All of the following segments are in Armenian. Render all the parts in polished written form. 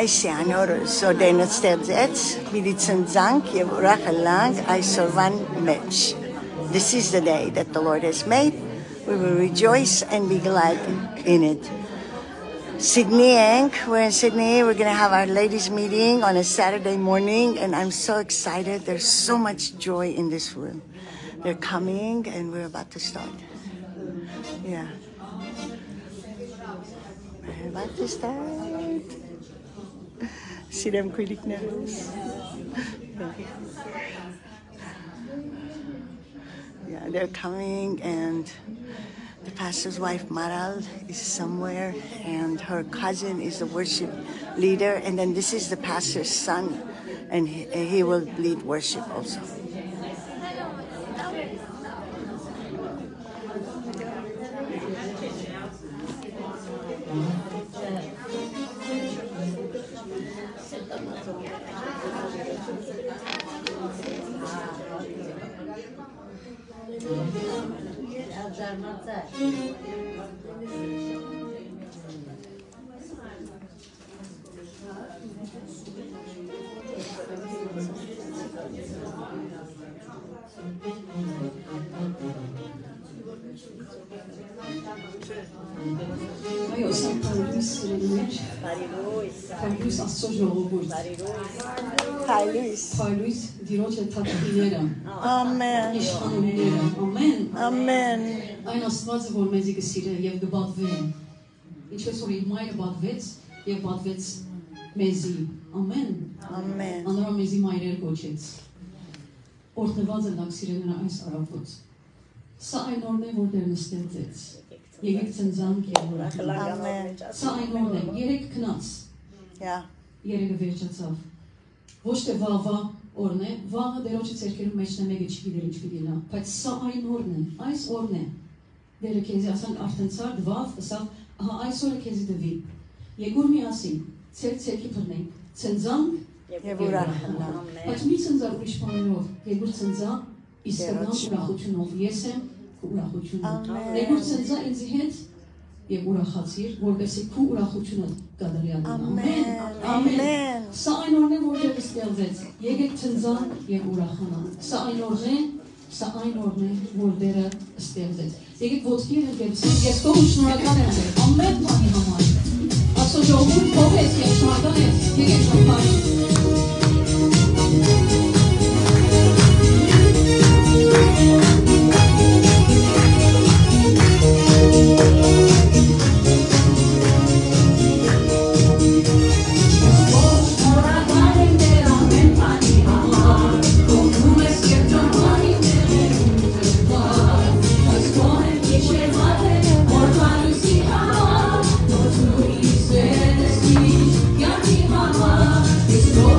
Այսյան օրը Սոդենը ստեղծեց մի ծնծանք եւ ուրախ լանք այսօրվան մեջ. This is the day that the Lord has made. We will rejoice and be glad in it. We're in Sydney. We're going to have our ladies' meeting on a Saturday morning, and I'm so excited. There's so much joy in this room. They're coming, and we're about to start. Yeah. We're about to start. See them critic nervous. Yeah, they're coming, and the pastor's wife, Maral, is somewhere, and her cousin is the worship leader, and then this is the pastor's son, and he will lead worship also. Amen. Amen. Այն Աստվածը, որ մեզի կսիրե եւ կբադվի։ Ինչպես որ իր մայրը բադվեց եւ բադվեց մեզի։ Ամեն։ Amen. Անորը մեզի մայրեր կոչեց։ Օրհնված է լավ սիրելիներ այս առավոտ։ Սա այն օրն է, որ Տերն ստեղծեց։ Եկեք ցնցանք եւ ուրախանանք։ Amen. Սա այն օրն է, երեք քնած։ Yeah. Երեքը վերջացավ։ Ոչ թե վաղվա օրն է, վաղը Տերոջի ցերկերում մեջն է մեկը չգիտեր ինչ կգնա, բայց սա այն օրն է, այս օրն է։ Դերը քեզի ասանք արդեն ցար դվավ, ասավ, ահա այս օրը քեզի դվի։ Եկուր միասին, ցերկի բռնենք, ցնցանք եւ ուրախանանք։ Բայց մի ցնցար ուրիշ բանով, եկուր ցնցա, իսկական ուրախությունով ես եմ քո ուրախությունը։ Եկուր ցնցա ինձ հետ եւ ուրախացիր, որպեսզի քո ուրախությունը կդրյալի։ Amen. Amen. Սա այն օրն է, որ Տերը ստեղծեց։ Եկեք ցնցանք եւ ուրախանանք։ Սա այն օրն է, որ Տերը ստեղծեց։ Եկեք ոտքի հրկենք, ես քո շնորհակալ եմ ձեզ։ Ամեն բանի համար։ Աստծո ժողովուրդ փոխեց եւ շնորհակալ եմ։ Եկեք շնորհակալ։ It's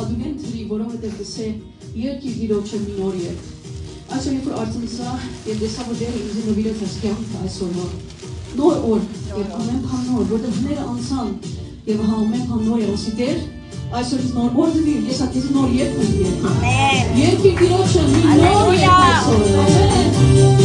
Ադուգեն թրի, որովհետև դեսե երկիր դիրոչը մի նոր երկ։ Այսօր երբ որ արձնցա և դեսա որ դերը ինձ նվիրեց այս կյանքը այսօրվա։ Նոր օր և ամեն բան նոր, որտեղ հները անցան և ամեն բան նոր է ասի դեր, այսօր ինձ նոր օր դվիր, ես ատիզի նոր երկ եմ երկ։ Երկիր դիրոչը մի նոր երկ այսօր։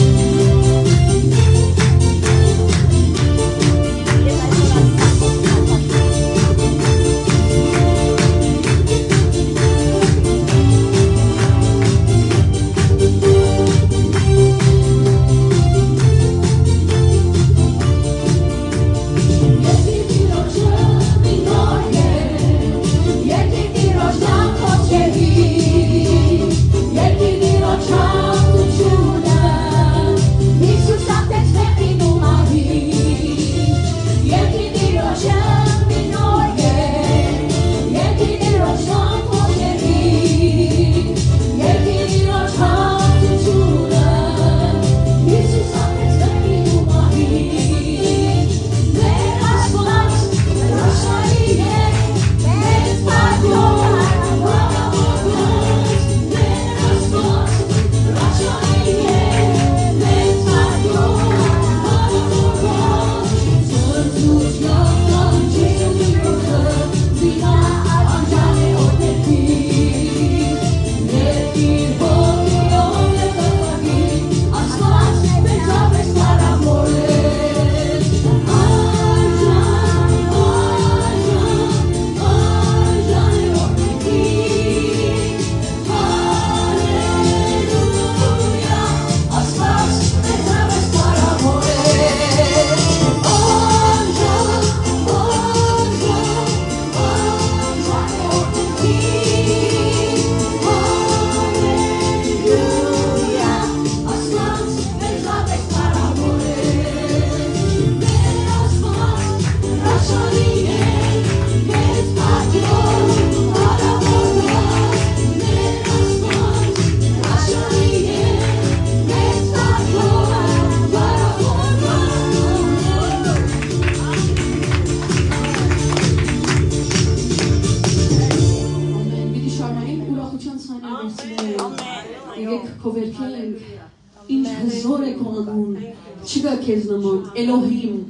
Elohim,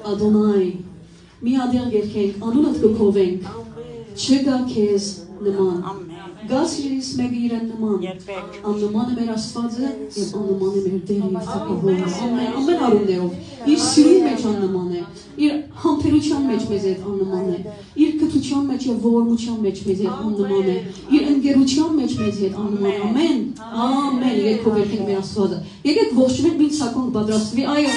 Adonai, մի ադեղ երկենք, անունդ կքովենք, չգա քեզ նման, գաս իրենից մեկը իրեն նման, աննման է մեր ասվածը և աննման է մեր դեր և թակավորը, ամեն արումներով, իր սյուրի մեջ աննման է, իր համբերության մեջ մեզ հետ աննման է, իր կթության մեջ և ողորմության մեջ մեզ հետ աննման է, իր ընկերության մեջ մեզ հետ աննման է, ամեն, ամեն, եկեք քովերքենք մեր ասվածը, եկեք ողջունենք մինչ սակոնք բադրաստվի, այո,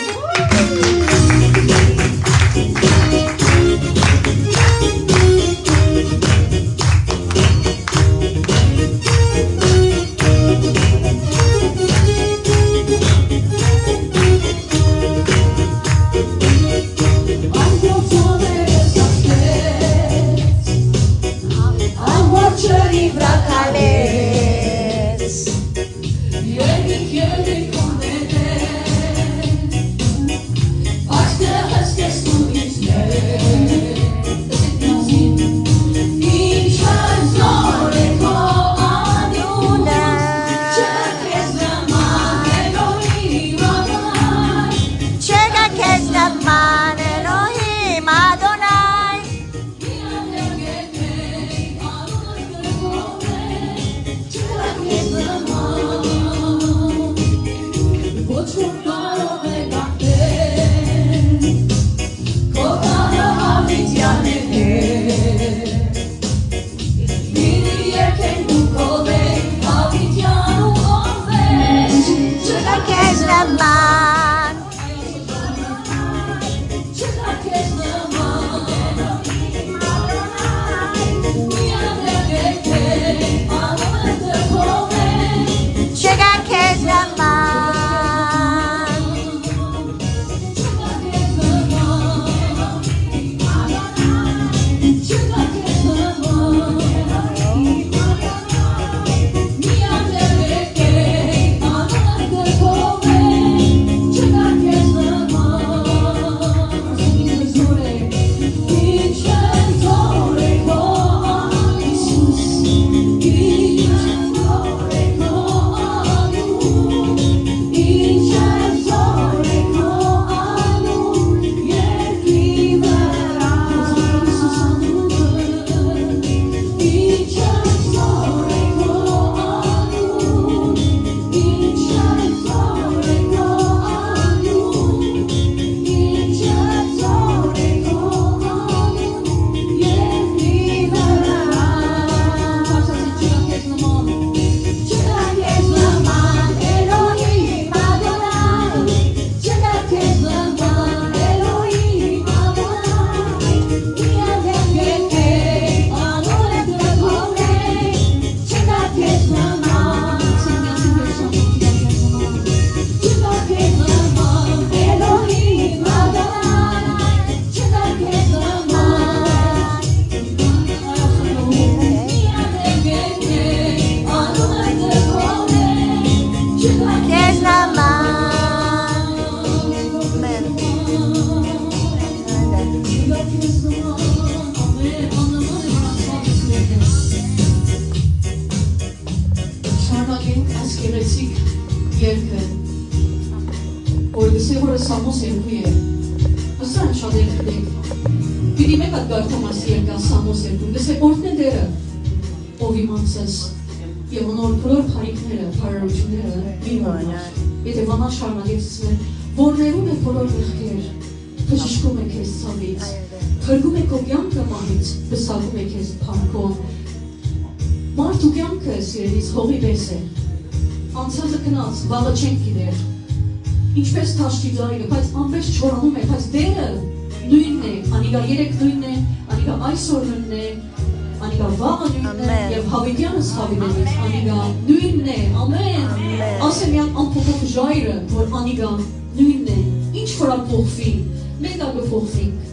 որը Սամոս 2 է։ Ասա շատ եք։ Պիտի մեկ հատ գարթում ասի երկա Սամոս 2։ Լսե օրդն է դերը, ով իմանցես, և անոր բոլոր փարիքները, փարարությունները իմանար։ Եթե վանան շարունակեցից մեր, որներում է բոլոր մեղքեր, բժշկում է քեզ ցավից, փրկում է քո կյանքը մահից, բսակում է քեզ փառքով։ Մարդու կյանքը սիրելիս հողի պես է։ Անցածը գնաց, վաղը չենք գիտեր։ Ինչպես թաշկի ձայնը, բայց անպես չորանում է, բայց դերը նույնն է, անիկա երեք նույնն է, անիկա այսօր նույնն է, անիկա վաղը նույնն է, և հավիտյանս հավիտենից, անիկա նույնն է, ամեն, ասեմ յան ամփոփող ժայրը, որ անիկա նույնն է, ինչ որ ապոխվի, մենք ագփոխվինք,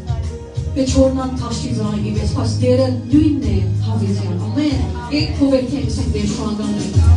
Բայց որնան թաշկի ձայնի պես, բայց դերը նույնն է հավիտյան, ամեն, եկ փովերքենք սենք դեր շուանգանենք։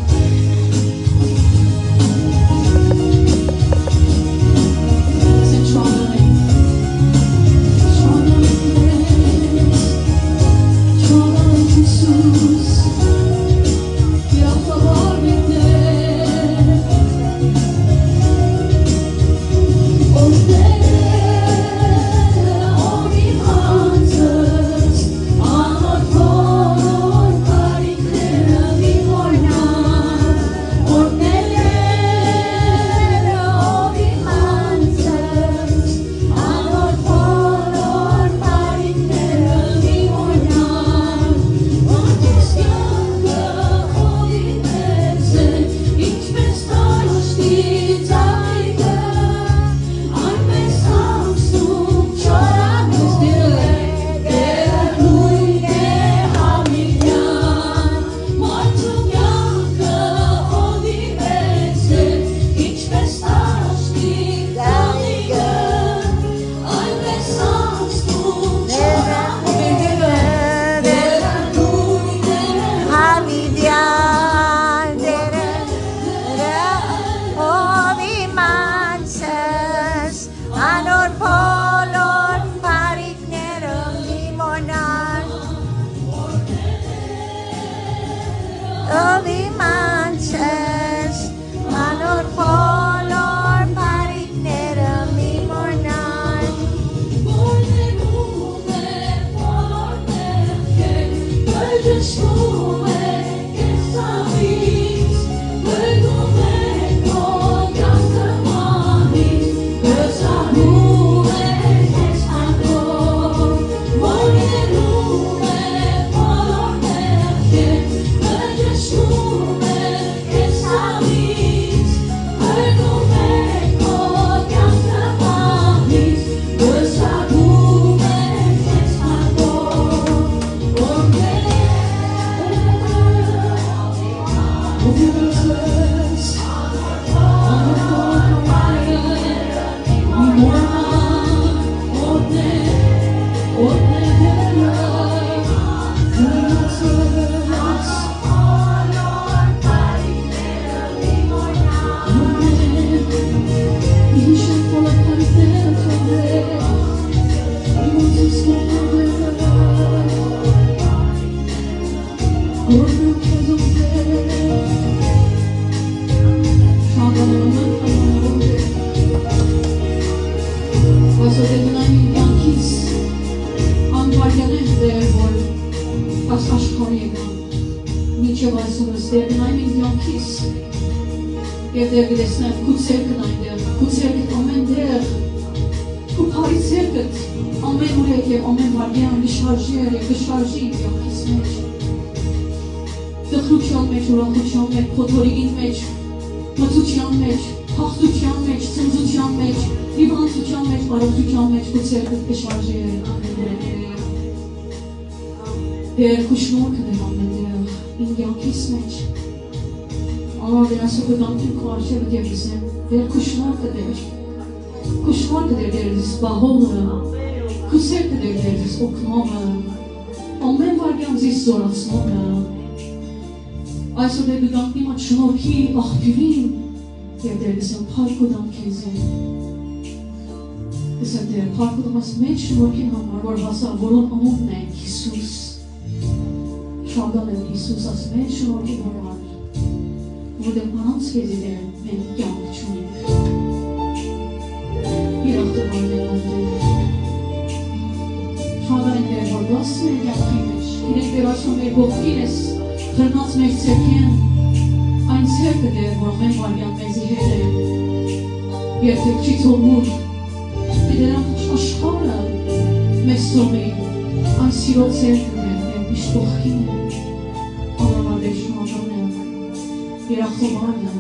Դեր քուշնորքը դեր ամեն դեր, իմ յանքիս մեջ, անոր դեր ասոք դանքին քո արջևը դեպիսեմ, դեր քուշնորքը դեր դերձիս բահողը, քուսերքը դեր դերձիս օգնողը, ամեն վարգյան ձիս զորացնողը, այսօր դեր դանքի մատ շնորքի աղբյուրին, և դեր դեսեմ պարկու դանքեզ է, դեսեմ դեր պարկու դամաս մեջ շնորքին համար, որ հասա, որոն ամունն է Հիսուս, շագան եմ Հիսուս ասմեն շնորքի համար, որ դեմ անց կեզի դեր մենք կյանք չունենք։ Շնորհակալ եմ որ դասում եք ապրի մեջ, իրենք դերաշում մեր ողքին ես, խրնած մեր ցերքեն, այն ցերկը դեր, որ ամեն վարյան մեզի հետ է, երբեք չի թողնում, դրանք աշխարհը մեզ թողի, այն սիրո ցերկն է, մեր միշտ ողքին է, անորմալ շնորհակալ եմ, երախտովան եմ,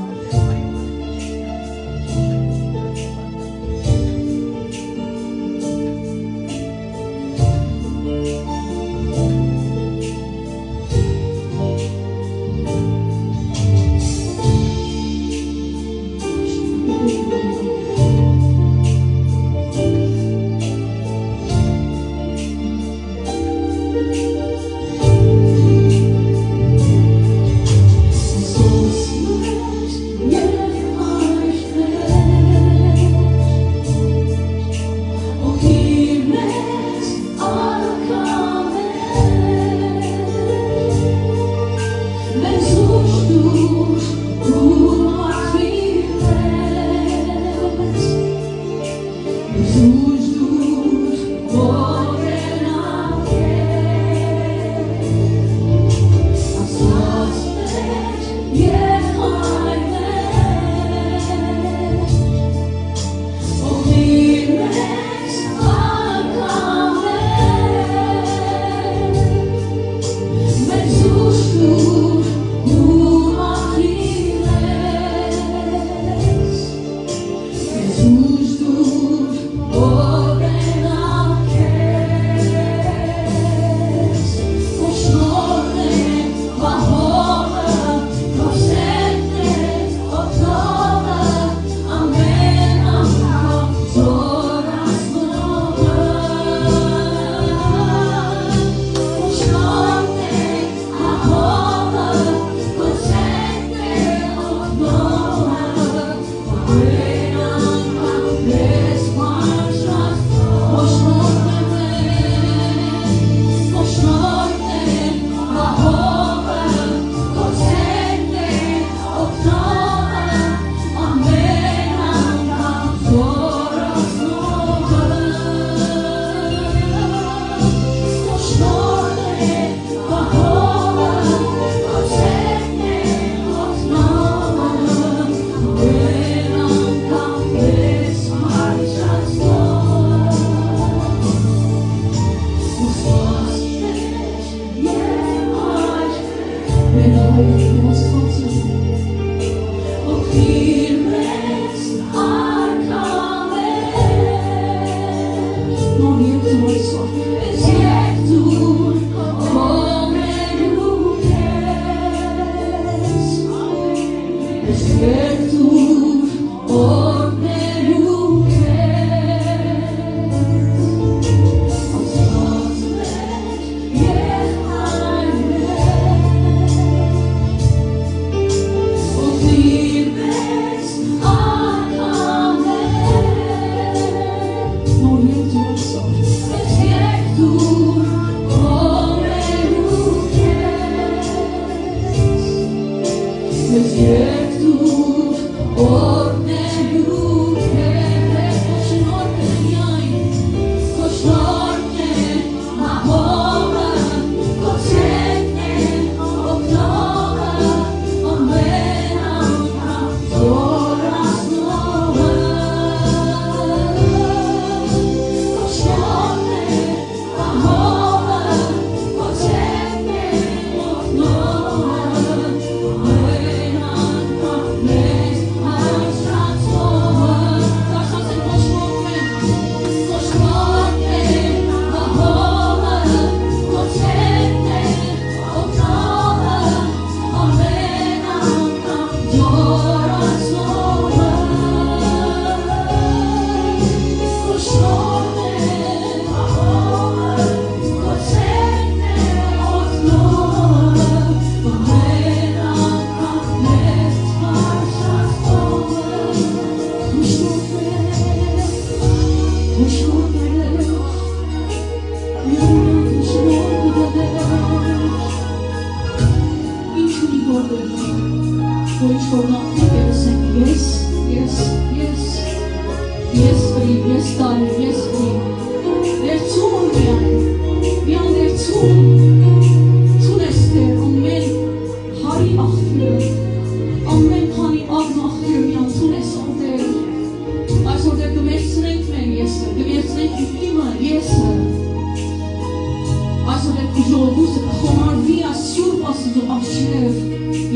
խոմարվի այս սուրբ Աստծո առջև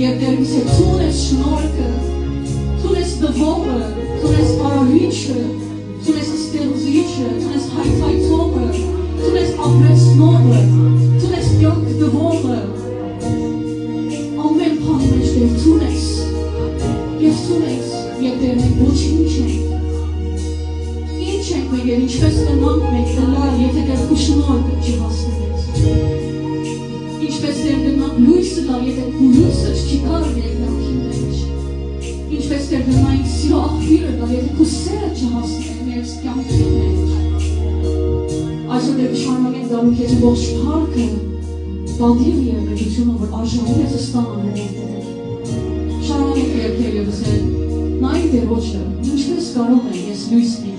եւ դերից է թունես շնորհքը, թունես դվողը, թունես արարիչը, թունես ստեղծիչը, թունես հայթայթողը, թունես ապրեցնողը, թունես կյանք դվողը, ամեն բան մեջ դեր թունես եւ թունես եւ դեր մենք ոչինչ ենք մենք եւ ինչպես կնանք մենք դլալ եթե դեր քու շնորհքը չհասնվեց ինչպես դեր դնանք լույսը լալ եթե քու լույսը չկար ներքին մեջ ինչպես դեր դնանք սիրո աղբյուրը լալ եթե քու սերը չհասներ մեր կյանքի մեջ այսօր դեր շարունակենք դառնալ քեզ ողջ փառքը բադիր եւ մեջությունը որ արժանի է ստանալ շարունակենք երգել եւ ասել նայ դեր ոչը ինչպես կարող եմ ես լույս լինել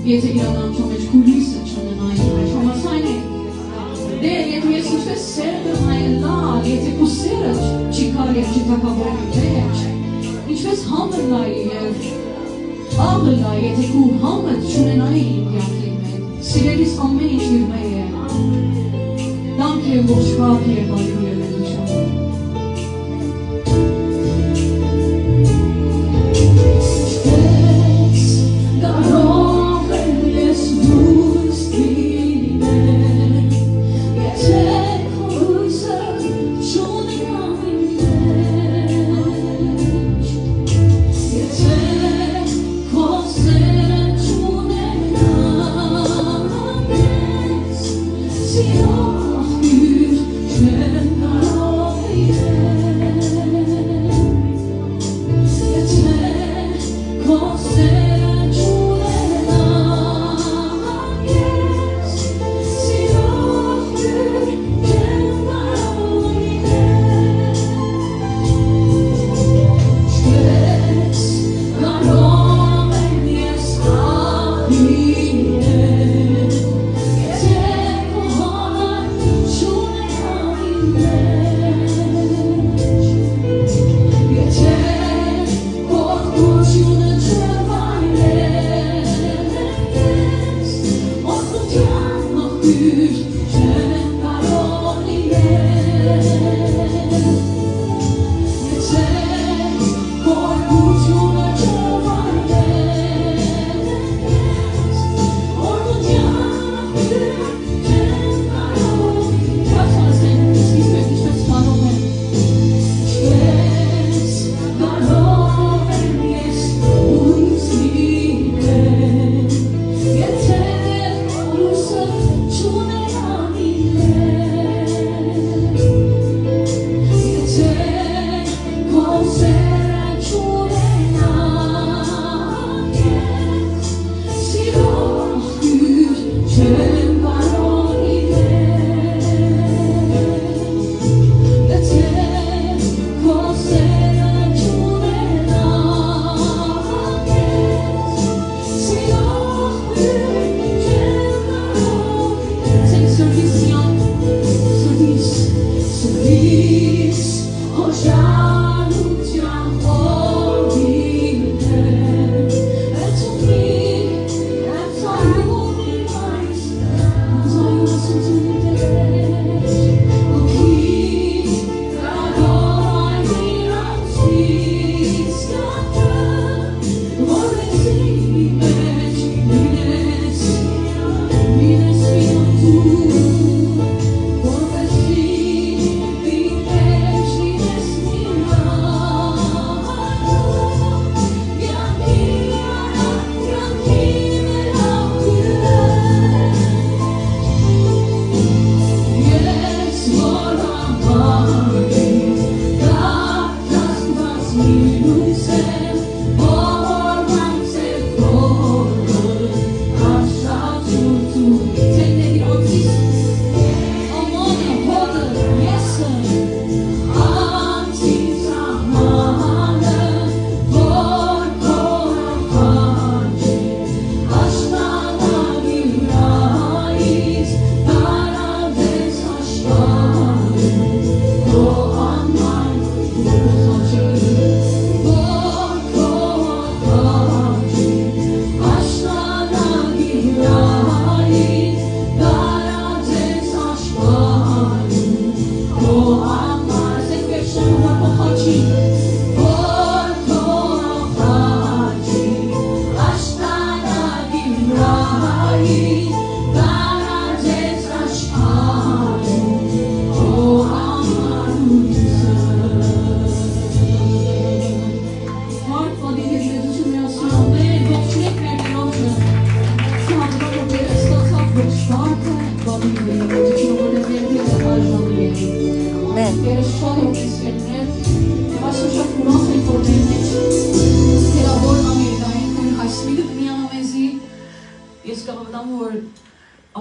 Եթե իրանանչո մեջ քու լույսը չունենայի այս համասայն է դեր եթե ես ինչպես սերը նայելալ եթե քու սերը չի կարի եւ չթակավորի մեջ ինչպես համը նայի եւ աղը նայի եթե քու համը չունենայի իմ կյանքի մեջ սիրելիս ամեն ինչ իր մեջ է դանք եւ ողջ փառք եւ բարի See all of you,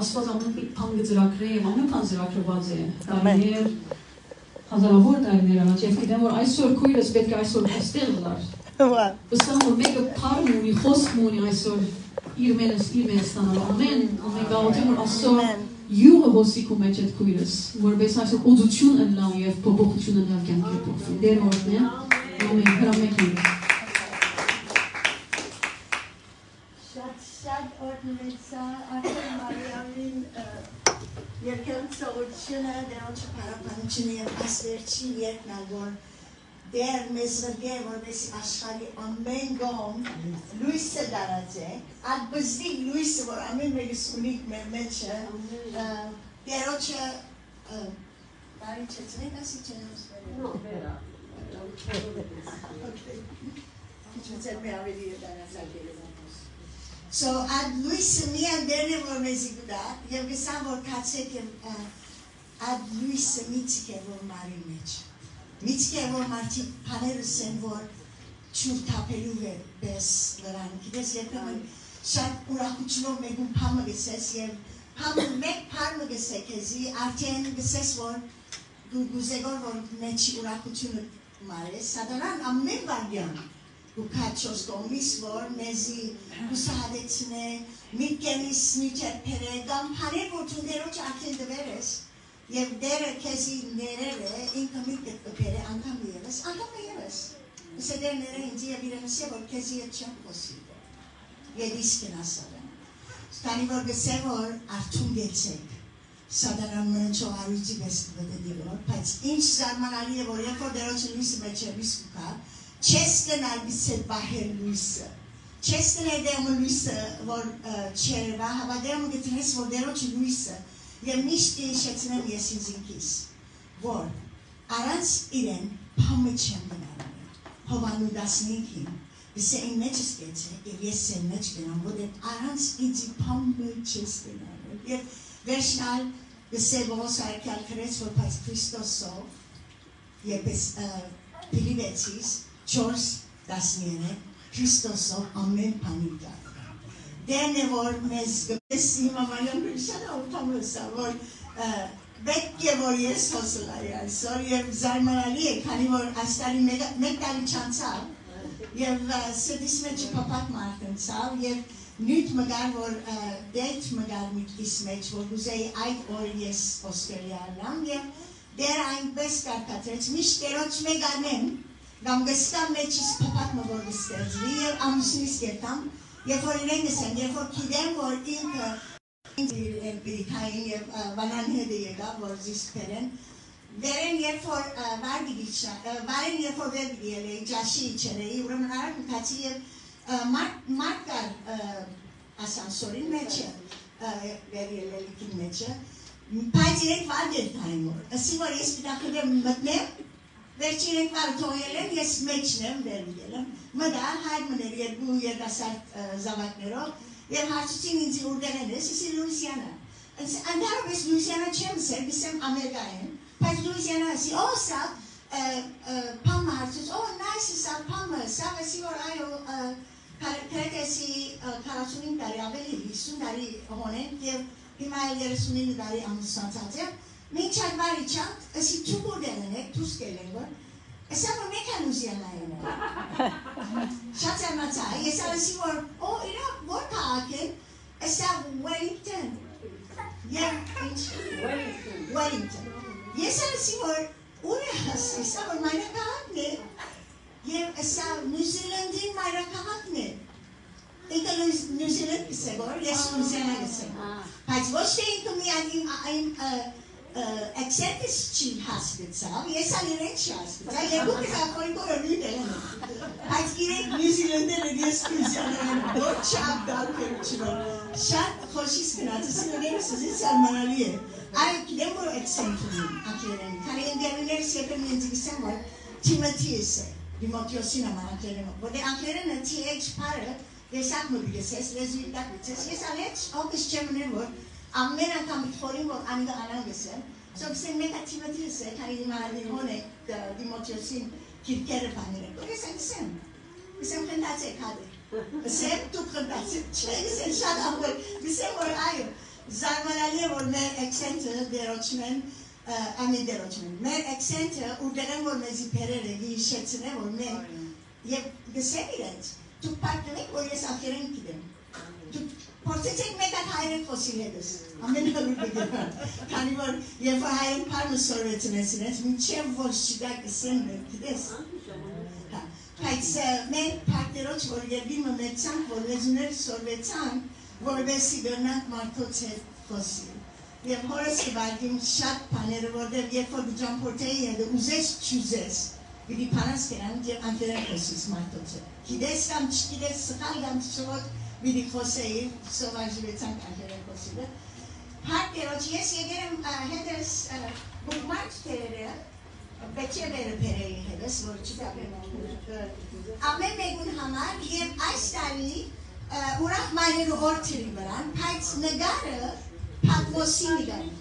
Աստված ամեն բան գծրակրի եւ ամեն բան ծրագրված է։ Տարիներ, հազարավոր տարիներ առաջ եւ գիտեմ որ այսօր քույրս պետք է այսօր այստեղ լար։ Վստահ որ մեկը փառն ունի, խոսք ունի այսօր իր մենս ստանալ ամեն գաղութի որ Աստծո յուղը հոսիկու մեջ այդ քույրս, որպես այսօր օծություն ընլա եւ փոփոխություն ընլա կյանքի փոխվի։ Դեր օրհնե, ամեն հրամեկին։ Շատ օրհնեցա Արտեմ Մարիամին երկրորդ սողությունը դրանց փառաբանությունը եւ ասերչի երկնալ որ դեր մեզ վրգե որպես աշխարհի ամեն գոմ լույսը դարաձե այդ բզդիկ լույսը որ ամեն մեկս ունիկ մեր մեջը դերոջը բարի չեցնենք ասի չեմ ասվերը չեցել մի ավելի դարացակել So ad Luisa mia derne vor meziguda, eu găsam vor cațeke ad Luisa mitike vor mari meci. Mitike vor marti paneru sen vor çurtapelu ve bes veran. Kides yapamın şart urakuçlo megun pamı geses yev pamı mek parmı gesekezi arten geses vor guzegor vor meçi urakuçunu mare. Sadaran ammen vardiyan. Ukachos gomis vor mezi kusahadetsine mitgenis niçepere gam pane vortun deroç arten deveres yev dere kezi nerere inkamit pere ankamieres seder nere india biremse vor kezi etçem possible yediskin asara stani vor gesevor artum geçsek sadaran ço arıcı bestvede diyor paç inç zaman aliye vor yefor deroç luis meçevis kuka Chesken albise baher Luisa. Chesken edemo Luisa vor cerva, havademo getres vor deroci Luisa. Yemnişti şetinem yesinzinkis. Vor arans iren pamıçem benarına. Havanu dasninkin. Bise in meçes geçe, yesen meç benam. Vode arans inci pamıçes benarına. Verşnal bise vos arkel kres vor pas Christos so. Yepes pilivetis. George Dasniene, Christoso, amen panika. Dene vor mez găsim amanam șana utamsa vor betke vor yes hoslaya. Sorry zarmanalie kani vor astari megdali chansa. Yev sedismeci papat martin sav yev nüt magar vor det magar mit ismeci vor guzei ait or yes Australialam yev der ein beskar katrets mich deroch meganem Gam găstam mecis papat mă vor găstezi. Eu am zis getam, e for rengesem, e for kidem vor incă in Britain, vanan hediyega vor zis peren. Veren e for vardigicha, varen e for verdigele, jashi içerei, urmărar cați e marcar asansorin mece, veriele likin mece. Pai direct vardir timer. Asigur este dacă de mătnem Verçinek var toyelen yes meçnem verdiyelim. Mada haydmanır yer bu yer dasar zavatnero. Yer harççin inci urdelene sisi Louisiana. Andar bes Louisiana çemse bisem Amerika'yın. Pas Louisiana si osa pam harççız. Oh nice sa pam sa si or ayo karakteresi karasunin dari abeli sundari honen yer Himalaya sunin dari amusansatia. Minçak var içant, esi çukur denilen, tuz gelen var. Esa var mekanuzyanlar yani. Şatsan matay, esa esi var, o ira var kaaken, esa Wellington. Ya, Wellington. Esa esi var, uras, esa var mayra kaak ne? Ya, esa New Zealand'in mayra kaak ne? İnka New Zealand ise var, yes New Zealand ise. Paç boşte inka mi adim Accentis ci hospital, yes I direct hospital. I look at how you go to read it. I direct New Zealand and yes New Zealand. Don't chop down picture. Shut Hoshis Kanata Sinagames is Salmanalia. I never accent to me. Akeren. Can I get in there second in December? Timothy is Dimotio Cinema Akeren. But the Akeren and TH Parrot, there's Akmobi says, let's read that. Yes, I let August German ever. Amena kam thorin vor anga anangesem so sen meka Timothy se kani mali hone Dimotiosin kirkere panere ko sen sen kantatse kade sen tu kantatse sen shada vor sen vor ayo Զարմանալի է, որ մեր accent-ը դերոճմեն, ամի դերոճմեն, մեր accent-ը ուդերեն, որ մեզի պերեր է, հիշեցն է, որ մենք, և գսեմ իրենց, դուք պարտնեք, որ ես ախերեն գիտեմ, դուք փորձեցեք մեկ այդ հայերեն խոսիլ հետս, ամենալուր բգիրան, քանի որ երբ որ հայերեն պարմը սորվեցն ես իրենց, մինչև որ շիգակ գսեմ մեր գիտես, բայց մենք պարտերոչ, որ երբիմը մեծանք, որ լեզուները սորվեցանք, որովհետեւ գնանք մարդոց հետ խոսիլ։ Եվ հորս կվարգին շատ բաները, որտեղ երբ որ ճամփորդեի հետ ուզես չուզես, պիտի փարած կրանք եւ անգլերեն խոսիս մարդոց հետ։ Գիտես կամ չգիտես, սխալ կամ չսովոր պիտի խոսեի, սովաժվեցանք անգլերեն խոսիլը։ Պարտերոչ, ես եկել եմ հետս բուկմարկ թերերը, Բեչե բերը պերեի հետս, որ չտապեմ ամեն մեկուն համար և այս տարի ուրախ մայրերու օրթերի վրան, բայց նգարը Պատմոսի նգարի,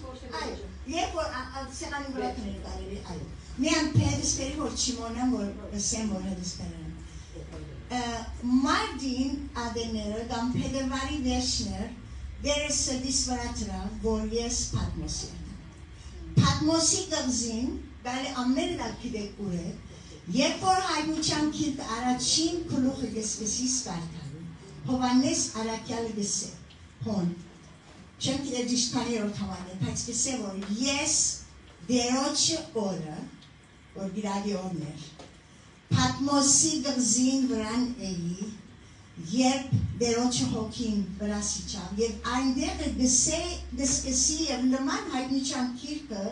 երբ որ սեղանի վրա կներ կարելի, միան հետս պերի, որ չիմոնեմ, որ սեմ որ հետս պերեն մարդին ադեները կամ պեդրվարի վերջներ դերս սրդիս վրա տրավ, որ ես Պատմոսի Պատմոսի կղզին Բալի ամեն դակ գիտեք ուր է, երբ որ հայնության քիլտ առաջին կլուխը գսկսի սպարտալու, հովանես արակյալը գսե, հոն, չեմ գիտեր դիշկանի որ թամանե, բայց գսե, որ ես դերոչը օրը, որ գիրագի օրներ, Պատմոսի գղզին վրան էի, երբ դերոչը հոգին վրասի չավ, և այնտեղը գսկսի և նման հայնության քիրկը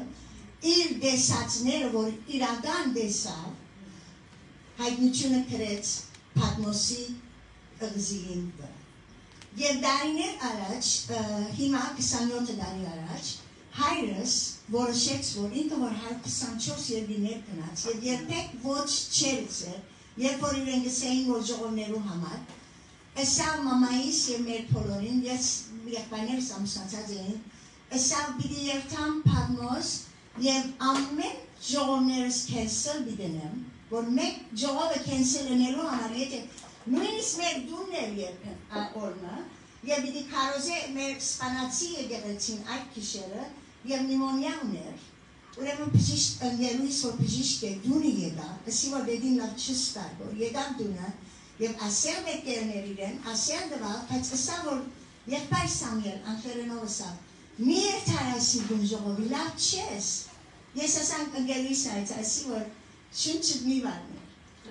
իր դեսացները, որ իրական դեսավ, հայտնությունը կրեց Պատմոսի կղզին վրա։ Եվ դարիներ առաջ, հիմա 27 դարի առաջ, հայրս որոշեց, որ ինքը որ 24 երբիներ կնաց, և երբեք ոչ չերցեր, երբ որ իրեն գսեին, որ ժողովներու համար, ասավ մամայիս և մեր փոլորին, ես եղբայներս ամուսնացած էին, ասավ բիդի երթամ Պատմոս, Եվ ամեն ժողովներս կենսել բիդենեմ, որ մեկ ժողովը կենսել ընելու համար, եթե նույնիսկ մեր դուններ երբեն օրնը, և բիդի կարոզե մեր սպանացի եղեցին այդ կիշերը, և նիմոնյա ուներ, ուրեմն պժիշտ ընգերույս, որ պժիշտ է դունի եղա, ասի որ դեդին լավ չստար, որ եղավ դունը, և ասել մեկերներ իրեն, ասել դվա, բայց ասա, որ եղբայր Սամիել, անգերենով ասավ, մի երթարասի դուն ժողովի, լավ չես, ես ասանք ընգելույս նայց, ասի, որ շունչըտ մի վարն է,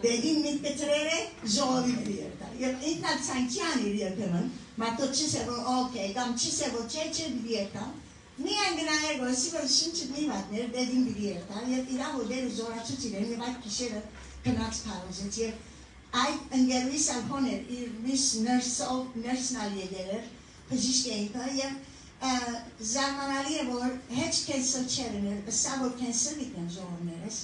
դեդին միտ կտրեր է, ժողովի դի երթար, և ինքնալ ծանքյան իր երթեմն, մարդոտ չս է, որ օքեյ, կամ չս է, որ չէ դի երթամ, մի անգնայեր, որ ասի, որ շունչըտ մի վարն է, դեդին դի երթար, և իրա հոդերը զորացուց իրեն, և այդ կիշերը կնած պարոզեց, և այդ ընգելույս ալհոն էր, իր միս նրսնալ եղեր էր, բժիշկ էինքը, և Զարմանալի է, որ հեչ կենսել չեր էներ, ըսա որ կենսել իտնեմ ժողովներս,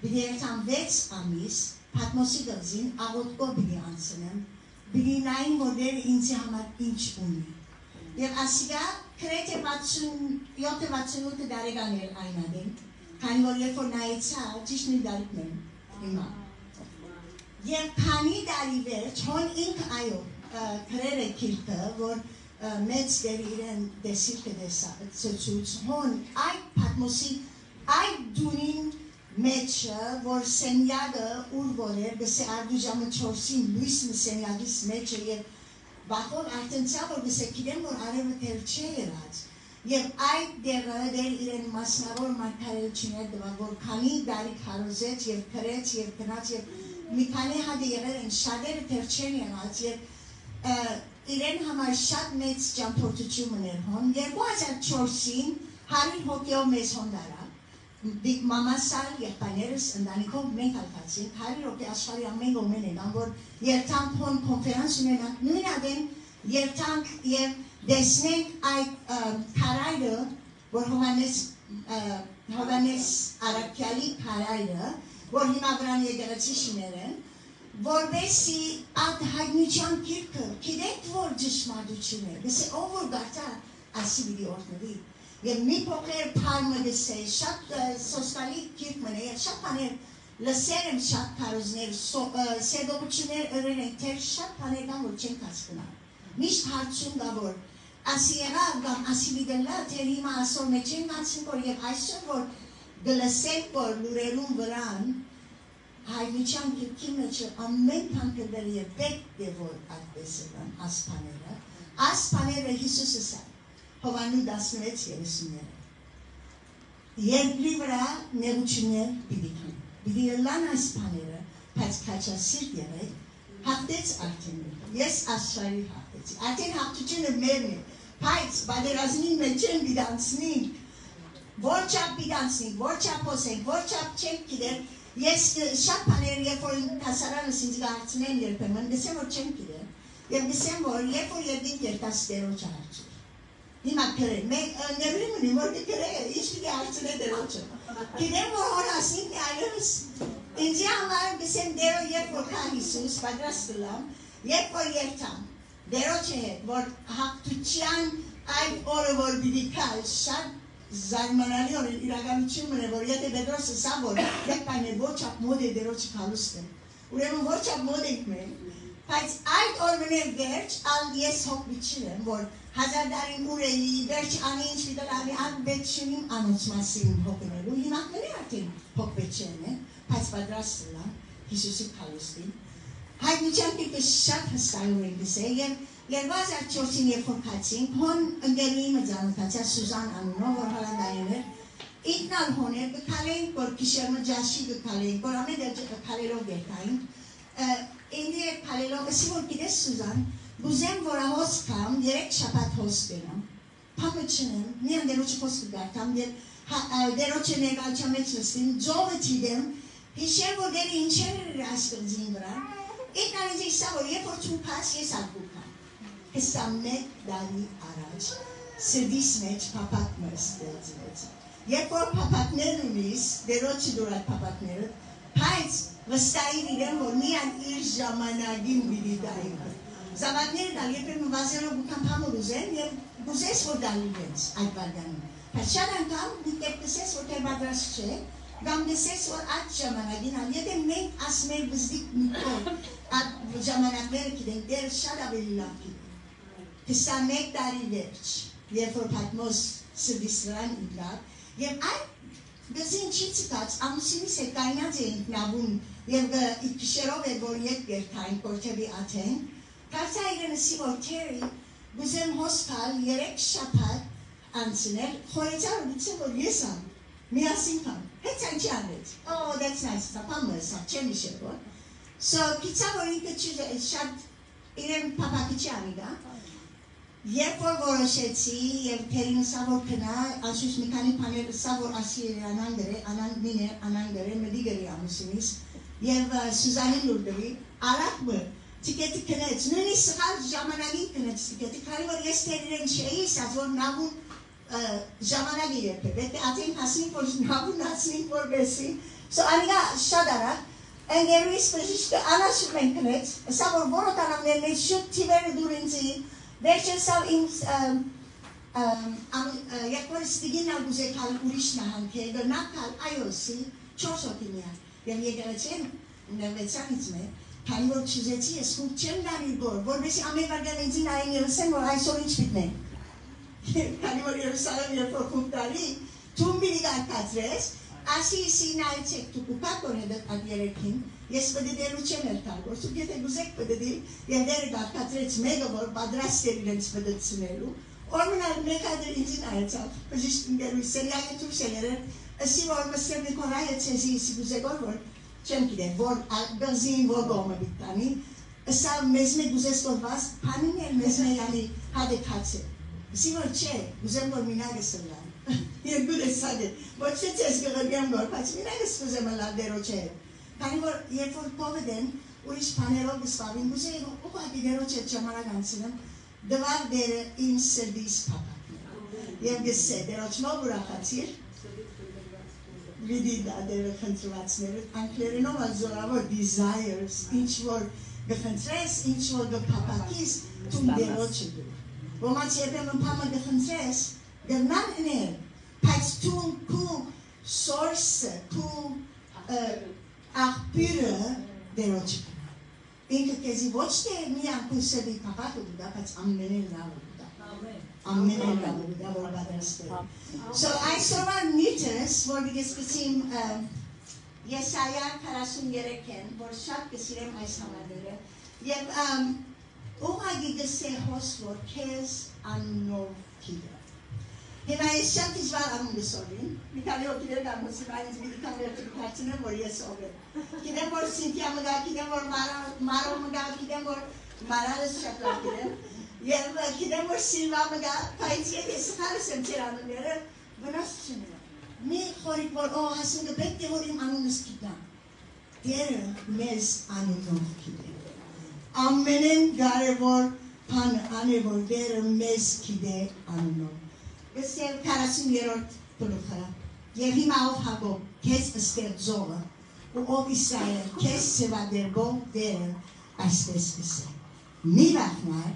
բիդի երթամ 6 ամիս, Պատմոսի գղզին, աղոտկո բիդի անցնեմ, բիդի նային, որ դերը ինձի համար ինչ ունի։ Եվ ասիգա կրետ է 67-68 դարեգան էր այն ադին, քանի որ երբ որ նայեցա, ճիշտ մի դարիքն եմ հիմա։ Եվ քանի դարի վերջ, հոն ինք այո, կրեր է կիրկը, որ մեծ դեր իրեն դեսիր կդեսացուց, հոն այդ Պատմոսի, այդ դունին մեջը, որ սենյագը ուր որ էր, գսե արդու ժամը 4-ին լույսն սենյագիս մեջը և բախով արդենցա, որ գսե կիրեմ, որ արևը տեր չէ երած, և այդ դեղը դեր իրեն մասնավոր մարգարելություններ դվա, որ քանի դարի քարոզեց և կրեց և կնաց և մի քանի հատը եղեր են շատերը տեր չեն եղած և իրեն համար շատ մեծ ճամփորդություն ուներ հոն, 2004-ին 100 հոգեով մեզ հոն դարա, մամասալ եղբայներս ընտանիքով մենք ալքացին, 100 հոգե աշխարհի ամեն գոմեն եկան, որ երթանք հոն կոնֆերանս ունենանք, նույն ադեն երթանք և դեսնենք այդ քարայրը, որ Հովանես Արաքյալի քարայրը, որ հիմա վրան եկեղեցի շիներ են, որբեսի այդ հայտնության կիրքը, գիտեք որ ճշմարտություն է, գսե ով որ գարտա ասի բիդի օրտնվի, և մի փոքր պարմը գսե, շատ սոսկալի կիրք մնե, և շատ բաներ լսեր եմ շատ քարոզներ, սերդողություններ ըրեր են, թեր շատ բաներ կան, որ չեն կասկնա, միշտ հարցում գա որ ասի եղավ կամ ասի վիդելա, թե հիմա ասոր մեջ են մացին որ և այսօր որ գլսեք որ լուրերուն վրան, հայնության գիրքի մեջը ամեն բան կդեր և պետք է որ այդպես եղան ասպաները, ասպաները Հիսուսը սա, Հովանու 16:33 երկրի վրա նեղություններ պիտի կան, պիտի ելան ասպաները, բայց քաջասիրտ եղեք, հաղթեց արդեն, ես աշխարհի հաղթեցի, արդեն հաղթությունը մերն է, բայց բادرազմին մեջ են պիտանցնենք, որ չափ պիտանցնենք, որ չափ հոսենք, որ չափ չենք գիտեր, ես շատ բաներ, երբ որ հասարանս ինձ գարցնեն երբեմն, գսեմ որ չեմ գիտեր, և գսեմ որ երբ որ երդինք երտաս դերոջը հարցուր, հիմա կրեն, մենք ներրի մնի, որ կրեն, ինչ պիտի հարցնե դերոջը, գիտեմ որ հորասինք այլևս, ինձի համար գսեմ դերո երբ որ կա Հիսուս, պատրաստ լամ, երբ որ երթամ, դերոջը հետ, որ հաղթության այդ օրը որ պիտի կալ, շատ զարմանալի օրը իրականություն մնե, որ եթե Պետրոսը սա որ եկ պայներ ոչ ապ մոդ է դերոջը կալուստ եմ, ուրեմն ոչ ապ մոդ ենք մենք, բայց այդ օր մներ վերջ, ալ ես հոգ բիչիր եմ, որ հազար դարին ուրելի, վերջ անի ինչ վիտել անի, ան բետ շունիմ անոց մասին հոգնելու, հիմա մնե արդեն հոգ բետ չեն է, բայց պատրաստ լա, Հիսուսի կալուստին, հայտնության կիրքը շատ հստայում ենք դիսե, և 2004-ին երբ որ կացինք, հոն ընկերուի մծանոթացյա Սուզան անունով, որ հալանդային էր, ինքնալ հոն էր, կկալեինք, որ կիշերմը ջաշի կկալեինք, որ ամեն դեր կկալելով երկայինք, ինձի էր կալելով, ասի որ գիտես Սուզան, գուզեմ որ ahos կամ 3 շաբաթ հոս բերամ, պապը չնեմ, միան դերոչը հոս կգարտամ, դերոչը ներկայության մեջ նստին, ձովը թիդեմ, հիշեր որ դերի ինչեր էր այս կղզին վրա, ինքնալ ինձ իսա որ երբ որ չուպաս ես ալկուկամ, 21 տարի առաջ սրդիս մեջ պապակը ստեղծվեց, երբ որ պապակներ ունիս, դերոչը դուր այդ պապակները, բայց վստահիր իրեն որ միան իր ժամանակին պիտի դային, զավակները դալ երբեմն վազելով ուկան պամուր ուզեն և ուզես որ դալի վենց այդ բարգանում, բայց շատ անգամ մի կեպ կսես որ դեր բադրաստ չէ, կամ դեսես որ այդ ժամանակին, եթե մենք ասմեր բզդիկ միկով այդ ժամանակները կիդենք, դեր շատ ավելի լավ կիդենք, 21 տարի վերջ, երբ որ Պատմոս սրդիս վրան իգավ, և այդ գզին չի ծկած, ամուսինիս է կայնած էինք նավուն, և գիշերով է որ ետ գերթային, կորթևի աթեն, կարծա իրենսի որ թերի, գուզեմ հոսկալ 3 շապատ անցներ, խորեցար ու գուցեմ որ ես ամ, միասին կամ, հետ այն չի անվեց, oh that's nice, սապամը սա, չեմ իշեր որ, so կիցա որ ինքը շատ իրեն պապակի չի անիգա, երբ որ որոշեցի և թերին սա որ կնա, անշուշ մի քանի պաներ սա որ ասի անան գրե, անան միներ, անան գրե, մդի գրի ամուսինիս, և Սուզանին լուր գրի, արակ մը, տիկետի կնեց, նույնի սղալ ժամանակին կնեց տիկետի, քանի որ ես թերին չէի, սած որ նավուն ժամանակի երբ է, պետք է ատենք հասնենք, որ նավուն հասնենք որ բեսի, so անիգա շատ արակ, ընգերուիս բժիշկը անաշում են կնեց, սա որ որոտ անամներ մեջ շուտ թիվերը դուր ինձի, վերջերսավ ինձ երբ որ ստիգին ալգուզեք հալ ուրիշ նահանք է, գրնակ հալ այոսի 4 հոգինյա, և եգրեցեն նվեցանից մե, քանի որ չուզեցի ես խուկ չեմ դարի գոր, որբեսի ամեն վարգան ինձին այն երսեն, որ այսօր ինչ պիտնեն, քանի որ Երուսալեմ երբ որ խուկ դարի, թումբիրի գարկացրես, ասի իսի նայեցեք, դու կուպակ օրհեդդ այդ երեքին, ես պդդելու չեմ երթալ, որ սուկ եթե գուզեք պդդի, և դերը գարկացրեց մեկը, որ պատրաստ էր իրենց պդդցնելու, օրմնալ մեկ ադր ինձին այեցավ, բժիշտ ընգերուի սերիակը թուրս է երեր, ասի որ մստեր նիկորայ էցեզի իսի գուզեգոր, որ չեմ գիտեմ, որ բղզին որ գոմը բիտանի, ասա մեզ մեկ գուզես գորված, պանին էր մեզ մեկ անի հադ է կացե, ասի որ չէ, գուզեմ որ մինագը սլան, երկու դեսად է, ոչ թե ձեզ գղրգեմ գոր, բայց մինագը սկուզեմ լավ դերո չէ, քանի որ երբ որ կովեդ են, ուրիշ պաներով գսվավին, գուզեի ուղղակի դերո չէ ժամանակ անցնեմ, դվար դերը իմ սրդիս պապակն և գսե, դերոչնով ուրախացիր, վիդի դա դերը խնդրվածները, անգլերենով ազորավոր desires, ինչ որ գխնդրես, ինչ որ գպապակիս, թում դերոչը դուր, ոմաց երբեմն պամը գխնդրես, գնան էներ, բայց թում կու սորսը, կու աղբյուրը դերոչը կնա, ինքը կեզի ոչ թե միան կուսերի պապակը դուդա, բայց ամենեն լավը դուդա, Ամեն անգամ որ պատրաստել։ So այսօրվա նյութս, որ դիսկուսիմ Եսայա 43-ն, որ շատ կսիրեմ այս համարները, եւ ուղղակի գսե հոսվոր քեզ աննով գիտե։ Հիմա ես շատ դժվար անում լսողին, մի քանի օգիներ գամոսի բայց մի քանի վերջացնեմ որ ես ով եմ։ Գիտեմ որ Սինթիա մգա, գիտեմ որ Մարո մգա, գիտեմ որ Մարալը շատ լավ գիտեմ։ Եվ գիտեմ որ Սիլվա մգա, բայց ես խարս եմ ծերանները վնաս չնեմ։ Մի խորիկ որ ասում գբեք որ իմ անունս գիտեմ։ Դերը մեզ անունով գիտեմ։ Ամենեն կարևոր բանը անի որ դերը մեզ գիտե անունով։ Գսել 40-րդ գլուխը եւ հիմա ով Հակոբ քեզ ստեղծողը ու ով Իսրայել քեզ սեվադերբող դերը այսպես գսել։ Մի վախնար,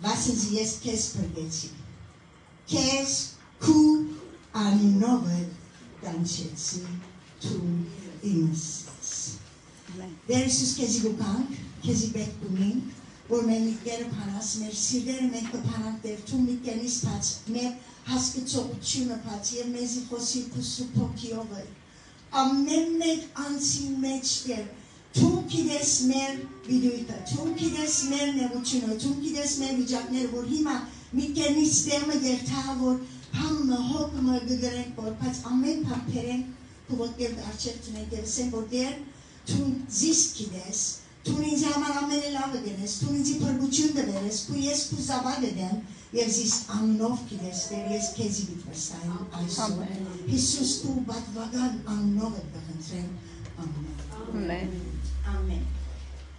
վասնզի ես քեզ փրկեցի։ Քեզ քու անունովը Dançetsi tu imesiz. Dersiz kezi bukank, kezi bekbunin, or memlikleri panas, mer sirleri mekte panak der, tu mikkenis pats, mer haskı çokçuna pats, yer mezi fosil pusu pokiyover. Amemmek ansin meçter, tum kides mer viduyta, tum kides mer ne buçuno, tum kides mer vicakner vor hima, mikkenis deme der tavor, Pam hopma gıgırek bor, pat amen pam peren, kuvvet geldi arçektine gelsen bor der, tun zist kides, tun inci aman amene lava denes, tun inci parbuçun da veres, ku yes ku zabad eden, yer zist amnov kides der, yes kezi bitmestayn, ayso. Jesus tu bat vagan amnov etbakın tren, amen. Amen.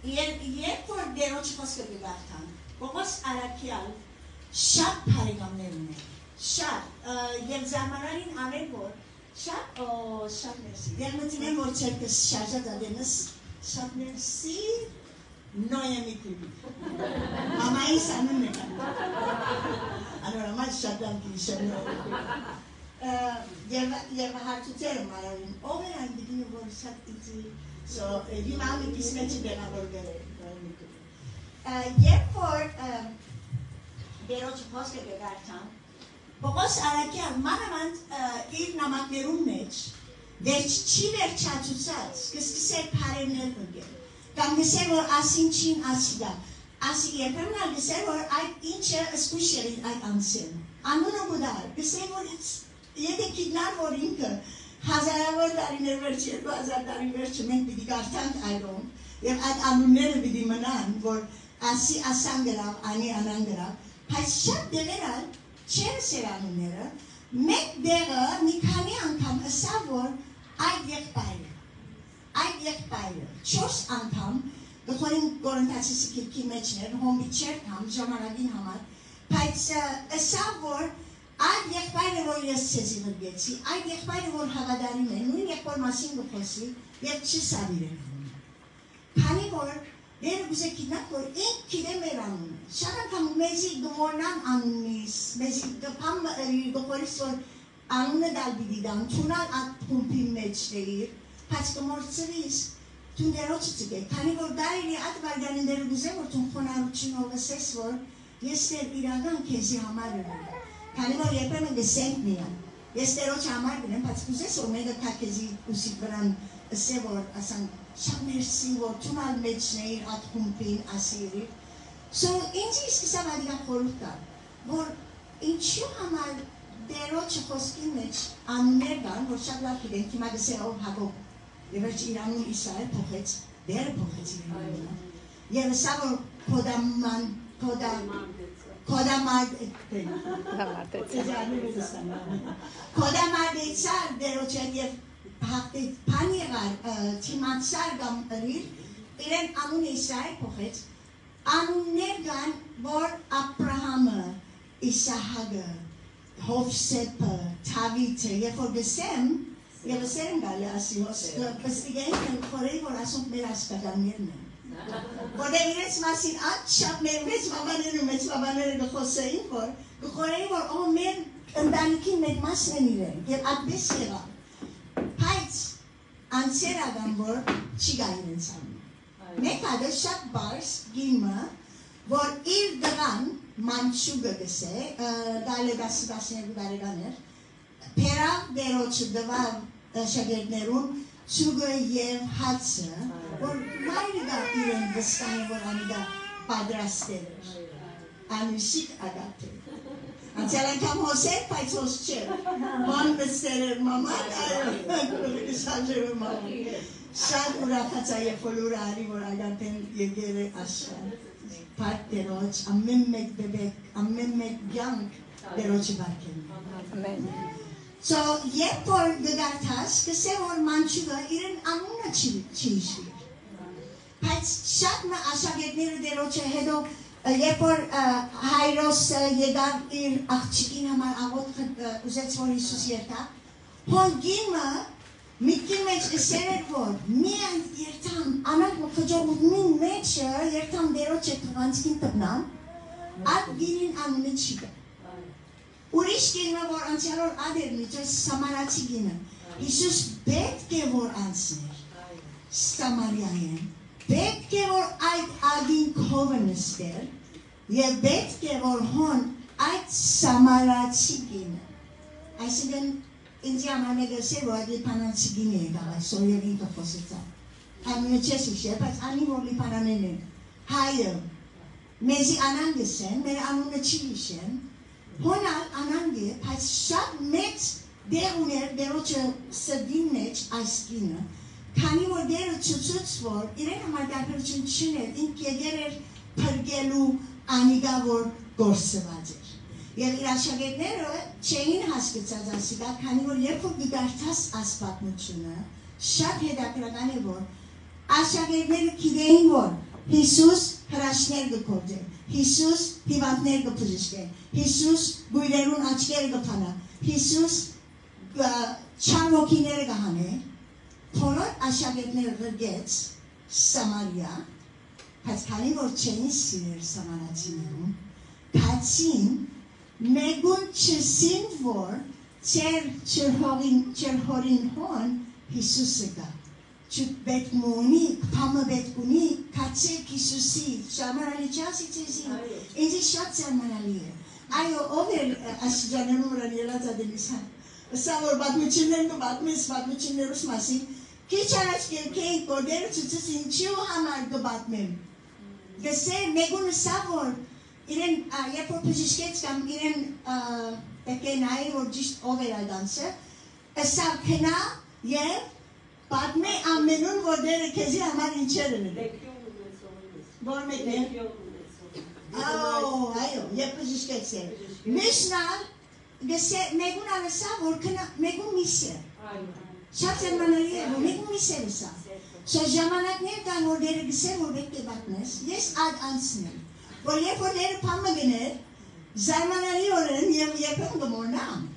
Yer por dero çıpaska bigartan, bogos arakial, şap parigamlerine. Շատ եւ զամանարին անել որ շատ մերսի դեռ մտնում որ չես շարժա դենս շատ մերսի նոյեմի քիբի մամայիս անունն է անորը մայ շատ դանկի եւ հարցուցել մարային ով է այն դիգին որ շատ իցի so հիմա մի պիսմեջի դենավորները երբ որ դերոջ խոսքը գարտան Բողոս արակյալ մանավանդ իր նամակներում մեջ վերջ չի վերջացուցած կսկսել պարերներ հնգել կամ գսել որ ասին չին ասիդա ասի երբեմն ալ գսել որ այդ ինչը սկուշ էր այդ անցել անունը գուդար գսել որ եթե կիդնար որ ինքը հազարավոր տարիներ վերջ 2000 տարի վերջը մենք պիտի կարդանք այրում եւ այդ անունները պիտի մնան որ ասի ասան գրավ անի անան գրավ բայց շատ դերեր Չեն սերանուները, մեկ դեղը մի քանի անգամ ասա, որ այդ եղբայրը, 4 անգամ, գխորին գորընթացիսի կիրքի մեջներ, հոմբի չեր կամ ժամանակին համար, բայց ասա, որ այդ եղբայրը, որ ես ցեզի վրգեցի, այդ եղբայրը, որ հավադարին է, նույն եղբոր մասին գխոսի, և չսավիր է հանում։ Քանի որ Դերը գուզեք իդնակ, որ ինք կիդե մեր անունը։ Շատ անգամ մեզի գմորնան անունիս, մեզի գպամ գողորիս, որ անունը դալ բիդիդան, թունալ այդ պումպի մեջ դեիր, բայց գմորցրիս, թուն դերոչը ծգեք, քանի որ դայրի այդ վարգանին դերը գուզե, որ թուն խոնարություն ովսես, որ ես դեր իրական քեզի համար եմ, քանի որ երբեմն գսենք միան, ես դերոչ համար գնեմ, բայց գուզես, որ մեկը կա քեզի ուսի վրան ասե, որ ասանք, շատ մերսի, որ թունալ մեջնեիր այդ խումպին ասիրի, So, ինձի սկսավ այդիգան խորհուրդ տալ, որ ինչու համար դերոջը խոսքի մեջ անուններ կան, որ շատ լավ գիտենք, հիմա գսե ով Հակոբ, եւ վերջ իր անուն Իսրայել փոխեց, դերը փոխեց իր անունը, եւ սա որ կոդամարդեցար դերոջեն եւ բան եղար, թիմացար կամ ըրիր, իրեն անուն Իսրայել փոխեց, անուններ կան, որ Աբրահամը, Իսահակը, Հովսեփը, Դավիթը, երբ որ գսեմ, եւ ասեմ գալի ասի, պստիգային խորեի, որ ասոնք մեր ասպատաններն են։ Որտեղ իրենց մասին այդ շատ մեր մեծ բաբաները ու մեծ բաբաները գխոսեին, որ գխորեի, որ ո մեր ընտանիքի մեկ մասն են իրեն, եւ այդպես եղավ։ Բայց անցեր ադամ, որ չի գա իրենց անում։ Մեկ հատը շատ բարս գիմը, որ իր դղան մանչուգը գսե, գալը 10-12 տարեկան էր, Պերավ դերոչը դվավ շագերտներուն ծուգը և հացը, որ մայրը գա իրեն վստանի, որ անիգա պատրաստել էր, անուշիկ ագատել։ Անցյալ անգամ հոսեր, բայց հոս չէր, ման վստեր էր մաման, շաջերը մաման, շատ ուրախացա և որ արի, որ ագատեն եկեր է աշխան, պարկ դերոչ, ամեն մեկ բեբեք, ամեն մեկ գյանք դերոչի բարկեն։ So, երբ որ գգարտաս, կսե որ մանչուգը իրեն անունը չի իշվիր։ Բայց շատ աշագետները դերոչը հետո, երբ որ հայրոսը եկավ իր աղջիկին համար աղոտ ուզեց, որ Հիսուս երթա, հոն գինը միտքի մեջ կսեր էր, որ միայն երթամ, անակ խջողութմին մեջը երթամ դերոչը թղանցքին տպնան, այդ գինին անունը չի գա։ Ուրիշ գինը, որ անցյալոր ադեր միջը Սամարացի գինը, Հիսուս պետք է որ անցներ Սամարիայեն, պետք է որ այդ ադին քովը նստեր, և պետք է որ հոն այդ Սամարացի գինը, այսինքն ինձ ամանը գսեր, որ այդ լիպանանցի գինը եկավ այսօր և ինքը խոսեցավ, անունը չես ուշեր, բայց անի որ լիպանանեն են, հայը, մեզի անան գսեն, մեր անունը չի իշեն, Հոնալ անանգ է, բայց շատ մեծ դեր ուներ դերոչը սրդին մեջ այս գինը, քանի որ դերը ցուցուց որ իրեն համար դարբերություն չուներ, ինք եկեր էր փրկելու անիգա որ գործված էր։ Եվ իր աշակերտները չէին հասկացած ասիկա, քանի որ երբ որ գգարտաս այս պատմությունը, շատ հետաքրքրական է որ աշակերտները գիտեին որ Հիսուս հրաշքներ կգործեր, Հիսուս հիվանդներ կբժշկեր, Հիսուս գույրերուն աչքերը կփանա, Հիսուս չար ոգիները կհանե, բոլոր աշակերտները գրգեց Սամարիա, բայց քանի որ չէին սիրեր Սամարացիներուն, կացին մեգուն չսին որ չեր հորին հոն Հիսուսը գա, չպետք մունի, պամը պետք ունի, կացեք Հիսուսի, շամանալի չասի ծեզի, ինձի շատ զարմանալի է, այո, ով էր աշիջաներուն վրան ելած ադենիսան, սա որ բատմություններն ու բատմություններուս մասին, քիչ առաջ կերքեին կորդերը ծուցս ինչու համար կբատմեմ, գսեր մեգունը սա որ իրեն, երբ որ բժշկեց կամ իրեն պետք է նայի որ ճիշտ ով էր այդ անցը, սա կնա և պատմե ամենուն որ դերը քեզի համար ինչեր են որ մեկ է այո, երբ բժշկեց էր միշնալ մեգուն անսա որ մեգուն միսեր շատ զարմանալի է որ մեգուն միսեր է սա ժամանակներ կան որ դերը գսեր որ պետք է պատմես ես այդ անցնել որ երբ որ դերը պամը գներ զարմանալի օրեն և երբեմ գմորնամ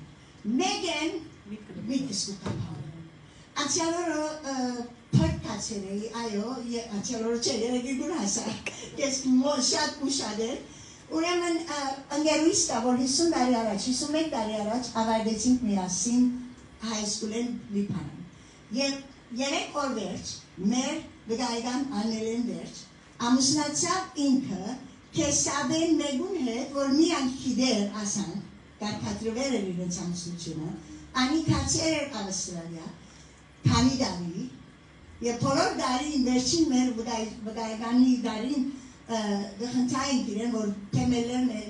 մեգեն միտքս կուկապան Անցյալորը փրկացել էի, այո, անցյալորը չէ, երեգիգուն հասակ, ես շատ ուշად էր, ուրեմն ընգերույս կա, որ 50 տարի առաջ, 51 տարի առաջ ավարտեցինք միասին հայսկուլեն լիպանան, և 3 օր վերջ, մեր վգայգան անելեն վերջ, ամուսնացավ ինքը, կեսաբեն մեգուն հետ, որ միան խիդեր ասան, կարկատրվեր էր իրենց ամուսնությունը, անի կացեր էր Ավստրալիա, քանի դարի, և բոլոր դարին վերջին մեր վգայգանի դարին գխնդային իրեն, որ թեմելերն է,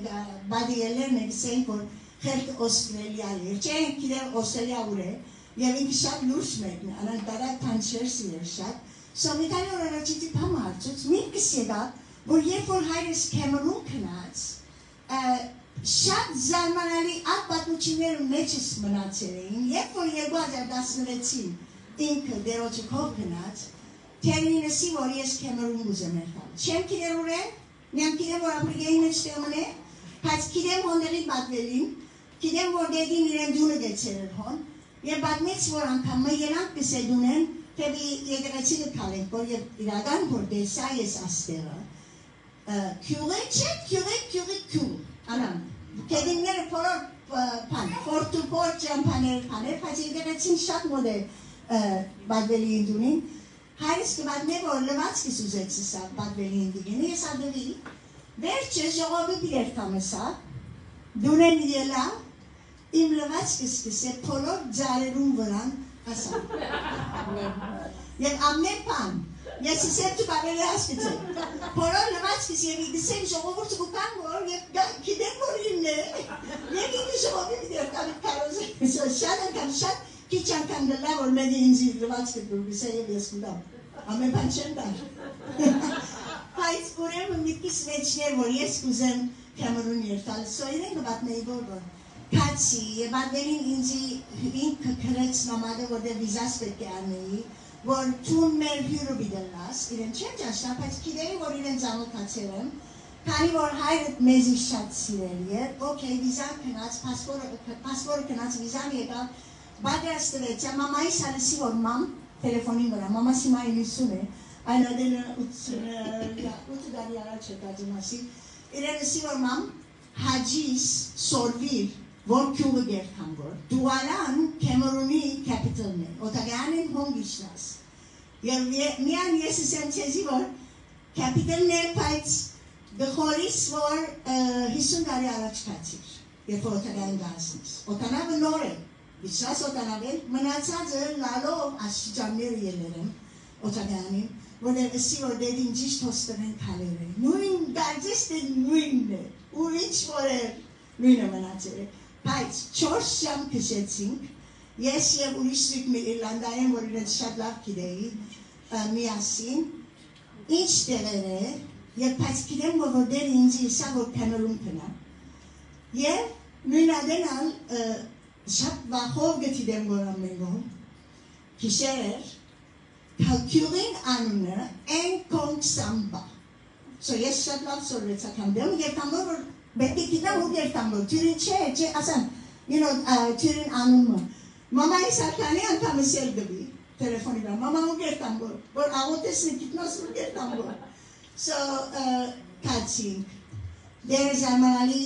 բադիելերն է գսենք, որ խելք Օստրելիա էր, չենք իրեն Օստրելիա ուր է, և ինքը շատ լուրջ մեկն է, անանք դարակ թանչերսի էր շատ, մի քանի օր առաջիցի պամը հարցուց, միտքս եկավ, որ երբ որ հայրս Քեմերուն քնած, շատ զարմանալի այդ պատմությունները մեջս մնացել էին, երբ որ 2016-ին ինքը դերոջը քով գնաց, թերմինեսի, որ ես Քեմերուն ուզեմ երթալ։ Չեմ կիրեր ուր է, միամ կիրեմ, որ ապրիգեի մեջ տեղում է, բայց կիրեմ հոնդերի բատվելին, կիրեմ, որ դեդին իրեն դունը գեցեր էր հոն, և բատմեց, որ անգամ մը երանք կսե դունեն, թեպի եկեղեցինը կալենք, որ և իրական, որ դեսա ես աստեղը, քյուղե չէ, քյուղ, անամ, կեդինները բոլոր պան, ֆորտուպոր ճամպաներ պաներ, բայց եկեղեցին շատ մոդ է բատվելի ինդունին, հայրս կբատմե, որ լվացքս ուզեց սա բատվելի ինդիգինը, ես ադվի, վերջը ժողովի բիլեր կամեսա, դունեն ելա, իմ լվացքը սկսե փոլոր ձարերուն վրան ասա։ Եվ ամեն պան, ես իսեր դու բավելի հասկացել, փոլոր լվացքս և իգսեն ժողովուրդը գուկան որ և գիտեն որ իմն է, և ինի ժողովի բիլեր կամիտ կարոզ շատ անգամ շատ քիչ անգամ գլա որ մենի ինձի լվացքը գուրգսե և ես գուտամ, ամեն պան չեմ դար։ Բայց ուրեմն միտքիս մեջներ որ ես կուզեմ Կամերուն երթալ, սո իրեն գվատնեի որ կացի, և ադվերին ինձի ինքը կրեց նամադը որդե վիզաս պետք է արնեի, որ թուն մեր հյուրը բիդելնաս, իրեն չեմ ճաշնա, բայց կիդերի որ իրեն ծանոթացել եմ, քանի որ հայրդ մեզի շատ սիրել էր, օքեյ, վիզան կնաց, պասպորը կնաց, վիզան եկավ, բادرստվեց, մամայիս հալսի որ մամ, տելեֆոնին վրա, մամասի մայի 90 է, այն ադենը 8 դարի առաջ է տաջիմասի, իրենսի որ մամ, հաջիս սորվիր, որ քյուղը գերթան որ, դուարան Կամերունի կապիտալն է, օտագյանին հոնգիշնաս, և միան ես իսեմ չեզի որ կապիտալն է, բայց գխորիս որ 50 դարի առաջ կացիր, երբ որ օտագային գասնես, օտանավը նոր է, վիշնաս օտանավել, մնացածը լալով աշխիճանները ելեր եմ, օտագյանին, որև ասի որ դեդին ճիշտ հոստվեն կալեր է, նույն դարձես դե նույնն է, ուրիչ որ է նույնը մնացել է, բայց 4 ժամ կշեցինք, ես և ուրիշրիկ մի իռլանդայեն, որ իրենց շատ լավ գիտեի, միասին, ինչ տեղեր է, և բայց գիտեմ որ դեր ինձի իսա որ Կամերուն կնա, և նույն ադենալ շատ վախով գտիդեմ որ ամենգոհ, կիշեր էր, Քալքյուրին անունը են կոնքսամբա, so ես շատ լավ սորվեցական դեմ, և կամոր որ պետք է գիտեմ ու գերտամ որ, թյուրին չէ, ասան, թյուրին անունը, մամայի սարկանի անգամը սել գվի, տելեֆոնի վրա, մամա ու գերտամ որ աղոտեսնի գիտնոս ու գերտամ որ, so կացինք, դեր զարմանալի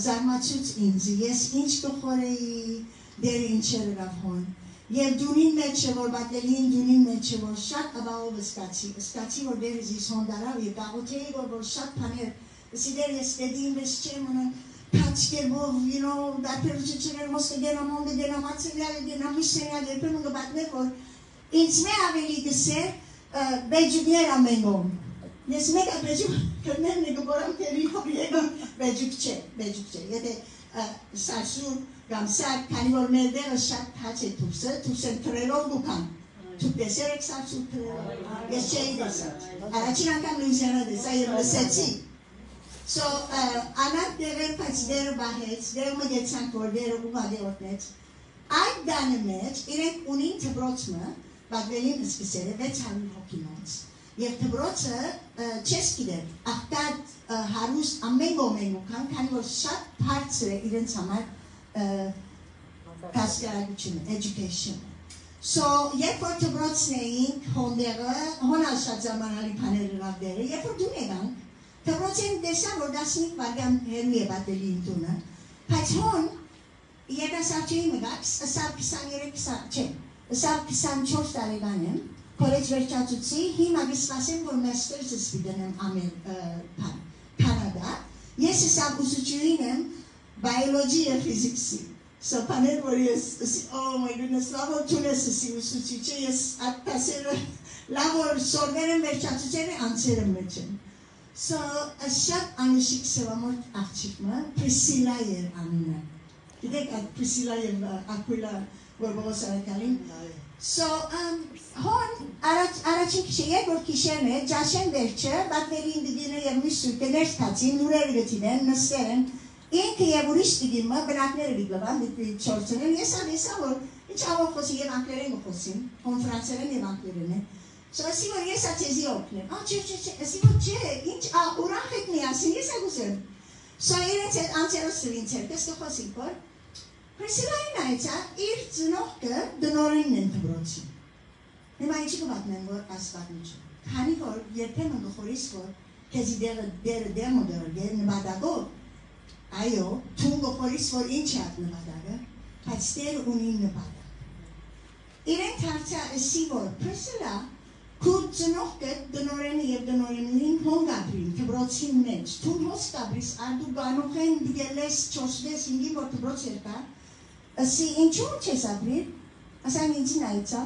զարմացուց ինձ, ես ինչ կխորեի, դեր ինչեր իրավ հոն, Եվ դունին մեջ է, որ բատելին դունին մեջ է, որ շատ աբաղով սկացի, որ դերս ես հոնդարավ և գաղոթեի, որ շատ պաներ, ասի դեր ես դեդին բես չեմ ունեն, կացկերբով, դարպերուչություներ մոսկը գենամ հոնդը, գենամ ացելյալ, գենամ միշենյալ, երբեմ ունգը բատներ, որ ինձ մե ավելի գսեր, բեջուկներ ամենգոմ, ես մեկ բեջուկ կրնեմ նեգը բորամ տերի հոր եղամ, բեջուկ չէ, եթե սարսուր, Գամսար, քանի որ մեր դեղը շատ թաց է թուրսը, թուրսեն թրելով գուկան, թուք տեսեր եք սարսուր թրելով, ես չէի դեսած, առաջին անգամ լույզիանա դեսա և լսեցի, so անատ դեղեր պաց դերը բահեց, դերը մգեցանք որ դերը ուղադի օրտնեց, այդ դանը մեջ իրենք ունին թբրոցմը, բադվելին սկսեր է 600 հոգինոց, և թբրոցը չես գիդեր, աղկատ հարուստ ամեն գոմեն ուկան, քանի որ շատ բարձր է իրենց համար կասկարագությունը, education. So, երբ որ թբրոցն էինք հոնդեղը, հոնալ շատ զամանալի պաներ իրավ դերը, երբ որ դուն եկանք, թբրոցեն դեսա, որ 15 վարգան հերու է բատելի ինտունը, բայց հոն, երդասարչեի մգաք, ըսավ 24 տարեկան եմ, կոլեջ վերջացուցի, հիմա գսվասեմ, որ մաստերսս վիդենեմ Կանադա, ես ըսավ ուսուչույին եմ, biology և physics-ի, so պաներ որ ես, oh my goodness, լավ որ թունես ըսի ուսուցիչը, ես ատպասերը, լավ որ սորվեր եմ վերջացուցեր է անցեր եմ մեջ եմ, so շատ անուշիկ սևամորդ աղջիկմը, Պրիսիլա էր անունը, գիտեք այդ Պրիսիլա և Ակվիլա որ բողոս արակալին, so հոն առաջին կիշեր, երբ որ կիշերն է, ճաշեն վերջը, բատվելին դգինը և միշտ կներս կացին, նուրեր գտին են, նստեր են, Ինքը և ուրիշ տիգիմը բնակները վիգլվան, չորցեն են, եսա որ ինչ աղով խոսին և անգլերեն գխոսին, հոնֆրանսերեն և անգլերեն է, so ասի որ ես ացեզի օգնեմ, ասի որ չէ, ինչ ուրախ եք միասին, ես ագուսեմ, so իրենց հետ անցերոս սվին ցերտես գխոսին որ, Պրիսիլային այցա իր ծնողքը դնորենն են թբրոցին, հիմա ինչի կվատնեմ որ ասպատնիչը, քանի որ երբեմն գխորիս որ, կեզի դերը դեմոդերը նվադագով, Այո, թուն գողորիս որ ինչ է այդ նվադագը, բայց դեր ունին նվադագ։ Իրենք հարցա ասի որ Պրիսիլա Քու ծնողքը դնորենի եւ դնորենին հոն գաբրին դբրոցին մեջ դու հոս գաբրիս անդու գանոխեն դիգելես 4-5 որ դբրոց երկա ասի ինչու չես ապրիր ասան ինձ նայցա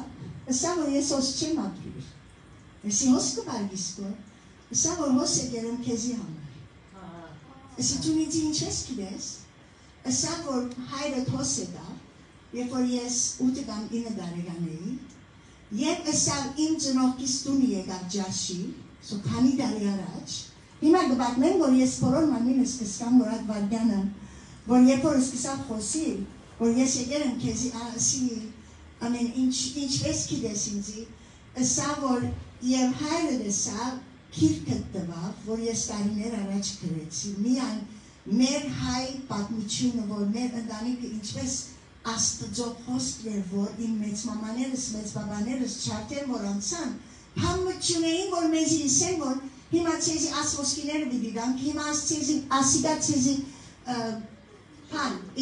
ասա որ ես հոս չեմ ապրիր ասի հոս կբարգիսկո ասա որ հոս եկերեմ քեզի համար ասի դու ինձ ինչ ես գիտես ասա որ հայրդ հոս է դա երբ որ ես 8 կամ 9 տարեկան էի Եվ ասավ իմ ծնողքիս տուն եկավ ջաշի, սո քանի տարի առաջ, հիմա գբակնեմ, որ ես բոլոր մանինս կսկամ, որ այդ վարգյանը, որ երբ որ սկսավ խոսի, որ ես եկեր եմ քեզի ասի, ամեն ինչպես գիտես ինձի, ասավ, որ եւ հայրը դեսավ, քիրքը տվավ, որ ես տարիներ առաջ գրեցի, միայն մեր հայ պատմությունը, որ մեր ընտանիքը ինչպես Աստծո խոսք էր, որ իմ մեծ մամաներս, մեծ բաբաներս չարտեր որ անցան, համություն էին, որ մեզ իսեն, որ հիմա ցեզի ասոսկիները բիդի դանք, հիմա ցեզի ասիգա ցեզի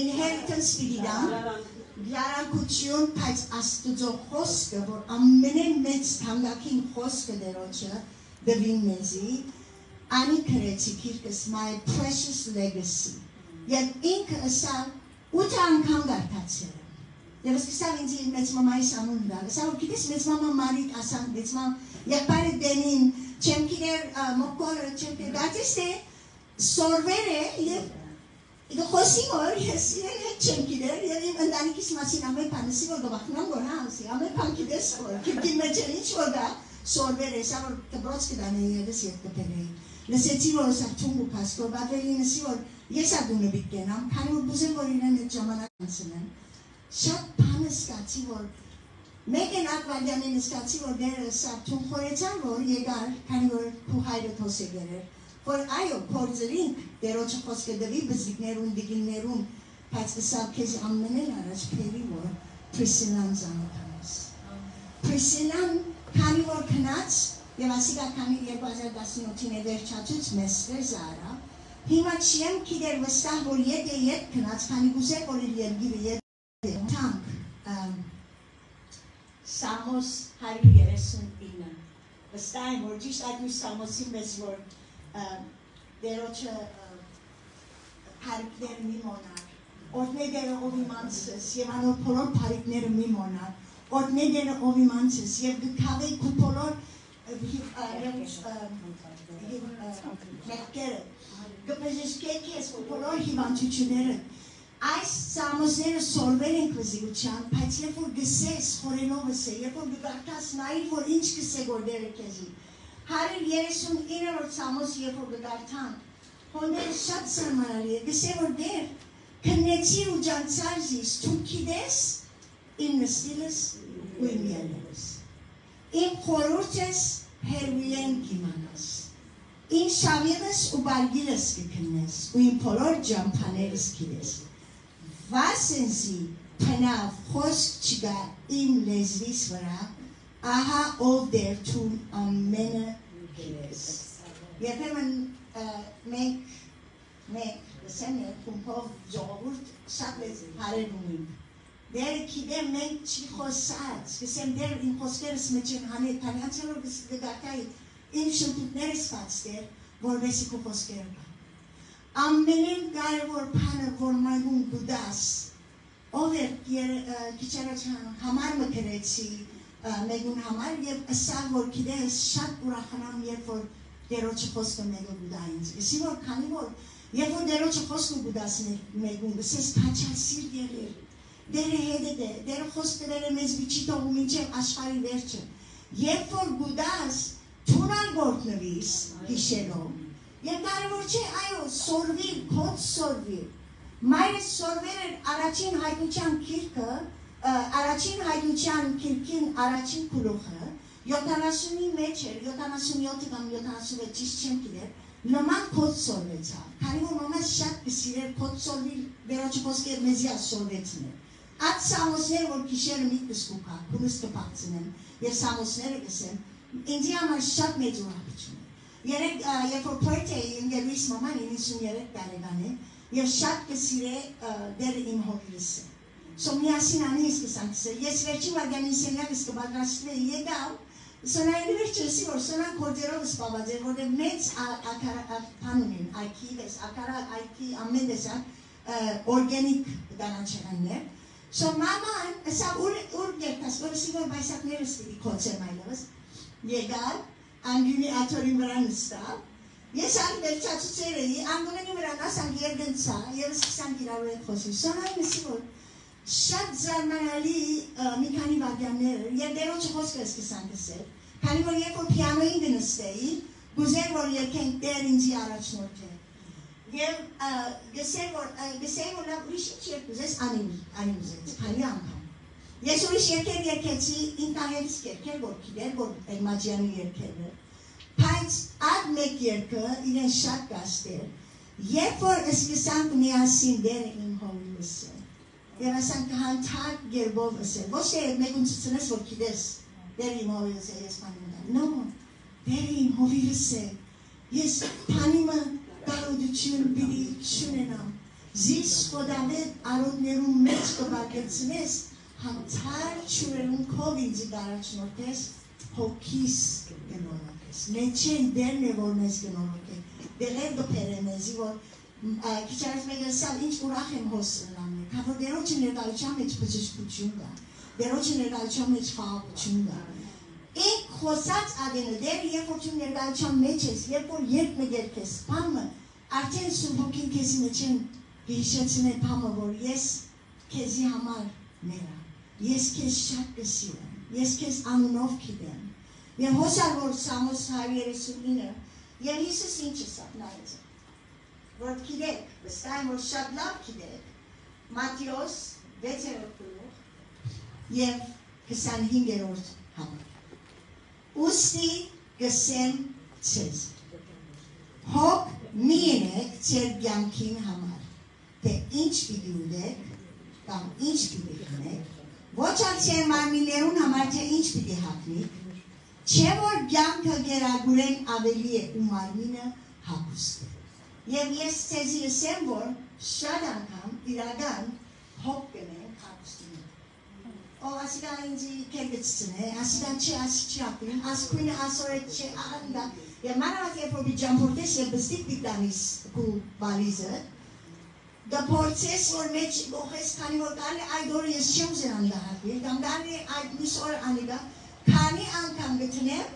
inheritance բիդի դանք, գլարանկություն, բայց Աստծո խոսքը, որ ամենեն մեծ թանկագին խոսքը դերոջը դվին մեզի, անի քրեցի քիրքս my precious legacy, եւ ինքը ասավ, Ութ անգամ գարտացել եմ։ Եվ սկսավ ինձ մեծ մամայիս անուն դալ։ Ասա որ գիտես մեծ մամա Մարիտ ասան մեծ մամ եղբայրը դենին չեմ գիտեր մոկորը չեմ գիտեր դատիս է սորվեր է եւ խոսի որ ես իրեն հետ չեմ գիտեր եւ իմ ընտանիքիս մասին ամեն բան ասի որ գովախնամ որ հանսի ամեն բան գիտես որ քիքի մեջ ինչ որ դա սորվեր է սա որ դբրոց կդանեի ես ետ կպերեի լսեցի որ սա թունգու պաստոր բավելին ասի որ Ես ադունը բիտկենամ, քանի որ բուզեմ որ իրեն այդ ժամանակ անցնեմ, շատ բան սկացի որ մեկ են ակվալյանին սկացի որ դերը սարթուն խորեցան որ եկար, քանի որ քու հայրը թոս եկեր էր, որ այո փորձերին դերոջը խոսքը դվի բզիկներուն, դիգիններուն, բայց ասավ քեզ ամենեն առաջ փերի որ Պրիսիլան զանոթանես։ Պրիսիլան քանի որ քնած եւ ասիկա քանի 2017-ին վերջացուց մեստր զարա Հիմա չեմ գիտեր վստահ որ ետ քնած քանի գուզե որ իր երգիրը ետ թանկ Սամոս 139 վստահ եմ որ ճիշտ այդ մի Սամոսի մեծ որ դերոջը փարիկներ մի մոնար օրդները ով իմանցս եւ անոր բոլոր փարիկները մի մոնար օրդները ով իմանցս եւ գքավեի քու բոլոր մեկերը Գպեժիշկեքի ես բոլոր հիվանդությունները այս սամոսները սորվել են կվզիության, բայց երբ որ գսես խորենովս է, երբ որ գգարտաս նայիր, որ ինչ գսե որ դերը կեզի 139-րդ սամոս երբ որ գգարտան, հոնդերը շատ սրմանալի է, գսե որ դեր քնեցիր ու ջանցար զիս, թու կիդես իմ նստիլս ու իմ ելերս, իմ խորուրդես հերվիեն կիմանաս, Իմ շավիլս ու բարգիրս կքնես, ու իմ բոլոր ջամփաներս կիրես, վասենզի փնավ խոսք չգա իմ լեզվիս վրա, ահա ով դեր թուն ամենը կիրես։ Երբեմն մենք լսեմ կումպով ժողովուրդ շատ լեզ հարեր ունին։ Դերը կիդեմ մենք չի խոսած, կսեմ դեր իմ խոսքերս մեջ են հանել, քանի անցյալով գգարտայի Իմ շնտուտներս բացտեր, որվեսի քու խոսքերը կան։ Ամենին կարևոր բանը, որ մայգուն գուդաս, ով էր քիչերոջ համար մկրեցի մեգուն համար եւ ասալ որ գիտես շատ ուրախանամ երբ որ դերոջը խոսքը մեգուն գուդա ինձ։ Իսկ որ քանի որ երբ որ դերոջը խոսքը գուդաս մեգուն, ասես փաչասիր դերեր։ Դերը հետ է, դերը խոսքը դերը մեզ վիճի թողում ինչեւ աշխարհի վերջը։ Երբ որ գուդաս Թունալ գործնվիս գիշերով Եվ կարևոր չէ, այո, սորվիր, քոց սորվիր Մայրս սորվեր էր առաջին հայտնության քիրքը Առաջին հայտնության քիրքին առաջին քուլուխը 70-ի մեջ էր, 77 կամ 76 ճիշտ չեմ գիտեր Նման քոց սորվեցավ Քանի որ մամաս շատ կսիրեր քոց սորվիր Վերոջը խոսքեր մեզի ասորվեցներ Այդ սամոսները, որ գիշերը միտքս կուկա, քունս կպաղցնեմ Եվ սամոսները կսեմ Ինձի համար շատ մեծ ուրախություն է։ Երբ որ պոետ էի, իմ գերույս մաման 93 տարեկան է, եւ շատ կսիրե դերը իմ հորից է։ Սո միասին անի ես կսանքսը, ես վերջին վարգանին սենյակս կպատրաստվեի եկավ, Սոնային վերջեսի, որ սոնան կորդերով սպաված էր, որտեղ մեծ ականունին, այքի վես, ակարակ, այքի ամեն դեսան, օրգենիկ դանանչեղաններ, So maman, esa urgertas, որ սի որ բայսակները ստիպի կոցեմ այլևս, եկար, անգյունի աթորին վրա նստավ, ես ան վերջացուցեր էի, անգունենի վրա նասանք երգնցա, և սկսանք իրարու հետ խոսի, սոնային ըսի որ շատ զարմանալի մի քանի վարդյաններ եւ դերոջ խոսքը սկսան գսել, քանի որ երբ որ պիանոյին գնստեի, գուզեր որ երկենք դեր ինձի առաջնորդել։ Եվ գսեի որ լավ ուրիշ ինչ գուզես անիմզեց, քանի անգամ։ Ես ուրիշ երկեր երկեցի, ինքահերս երկեր որ գիտեր, որ Էլմաջյանի երկերն էր։ Բայց այդ մեկ երկը իրեն շատ կաստեր, երբ որ սկսանք միասին դերը իմ հողի լսել։ Եվ ասանք հանթակ գերբով ասել, ոչ թե մեկուն ծծնես, որ գիտես, դեր իմ հովի լսել, ես պանիմը դար, նո, դեր իմ հովի լսել, ես պանիմը կարոդություն բիրի չունենամ, զիս խոդավետ արոդներում մեջ կբակեցնես, հանթար չուրերում քով ինձի դարաչնորդես, հոգիս գնորոքես, մեջեն դերն է, որ մեզ գնորոք է, դեղեր դպերեն եզի, որ Քիչարս մեկ ասալ, ինչ ուրախ եմ հոսրն ամեն, կավոր դերոջը ներկայության մեջ բժշկություն կա, դերոջը ներկայության մեջ խաղաղություն կա։ Ինք խոսած ադենը դեր, երբ որ չում ներկայության մեջ ես, երբ որ երբ մգերք ես, պամը, արդեն սուրբ հոգին քեզի մեջ են հիշեցին է պամը, որ ես քեզի համար մերա, ես քեզ շատ կսիրեմ, ես քեզ անունով գիտեմ։ Եվ հոսալ, որ Սամոս 139, եւ Հիսուս ինչ ասավ նայեց։ Որ գիտեք, վստահ որ շատ լավ գիտեք, Մատթեոս 6-րդ գլուխ եւ 25-րդ համար։ Ուստի գսեմ ցեզ։ Հոգ մի եք ձեր կյանքին համար, թե ինչ պիտի ուտեք կամ ինչ պիտի խմեք, ոչ ձեր մարմիններուն համար թե ինչ պիտի հագնեք, չէ որ կյանքը գերագուրեն ավելի է ու մարմինը հագուստ է։ Եվ ես ցեզի ասեմ, որ շատ անգամ իրական հոգ կնենք հագուստին։ Ո ասիկա ինձի կերգծցն է, ասիկան չի ասի չի ապին, ասկույնը ասորետ չի աղանդա, և մանավատ երբ որ բիջամպորտես և բստիկ բիտանիս կու բալիզը, դա փորձես որ մեջ գողես քանի որ կարի այդ օրը ես չեմ ուզեն անդահատվի, կամ կարի այդ միս օրը անիգա, քանի անգամ գտնեմ,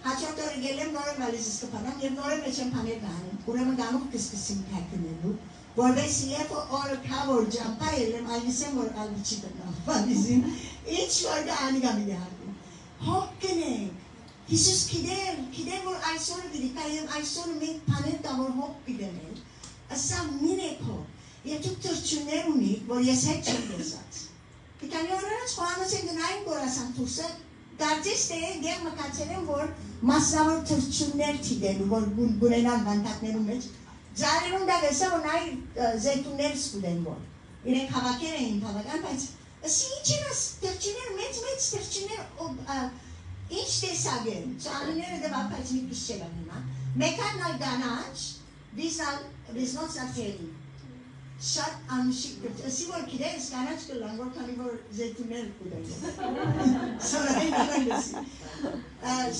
հաջորդ օրը գելեմ նորը վալիզս կպանամ և նորը մեջ եմ պաներ գանում, ուրեմն գանուղ կսկսին կակնելու, որպես երբ օրը կա որ ջամպա ելեմ, այլիսեմ որ ալի չի տնամ վալիզին, ինչ որ դա անիգա միդի հարկում։ Հոգ կնենք, Հիսուս գիտեր որ այսօրը գիտիկա և այսօրը մենք պաներ կա որ հոգ գիտենք, ասա մինեք հոգ, և դուք թրջուններ ունիք, որ ես հետ չեմ դեսած։ Պիտանի օրերս խոհանոց են գնային գորասան թուրսը, դարձես թե դեղ մկացել եմ, որ մասնավոր թրջուններ թիդելու, որ գունենան վանտակներում մեջ, ձարերում դա գեսա, որ նայ զետուններ սկուդեն որ, իրենք հավաքեր էին հավական, բայց ասի ինչ են աս թրջուններ, մեծ թրջուններ, ինչ տեսակ են, ծանիները դվա, բայց մի կշել են հիմա, մեկան նալ գանաչ, վիզնոց աթերի, շատ անուշիկ կրտ, ասի որ կիրես գանաչ կլան, որ քանի որ զետուններ կուդեն, սորային ալանգսի,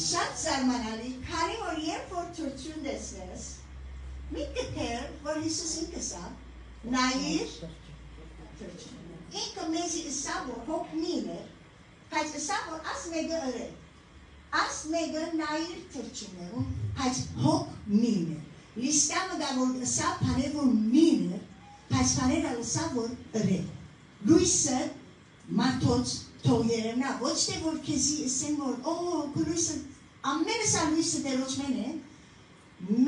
շատ զարմանալի, քանի որ երբ որ թրջուն դեսնես, մի կտեր, որ Հիսուս ինքը սա, նայիր թրջուն, ինքը մեզի ըսա, որ հոգ մին էր, բայց ըսա, որ աս մեգը ըրել, աս մեգը նայիր թրջուններում, բայց հոգ մին էր, լիստամը դա որ ըսա, պաներ որ մին էր, բայց պաները ըսա, որ ըրել, լույսը մարդոց թող երևնա, ոչ թե որ քեզի ըսեն, որ կու լույսը, ամեն ըսա լույսը դերոջ մեն է,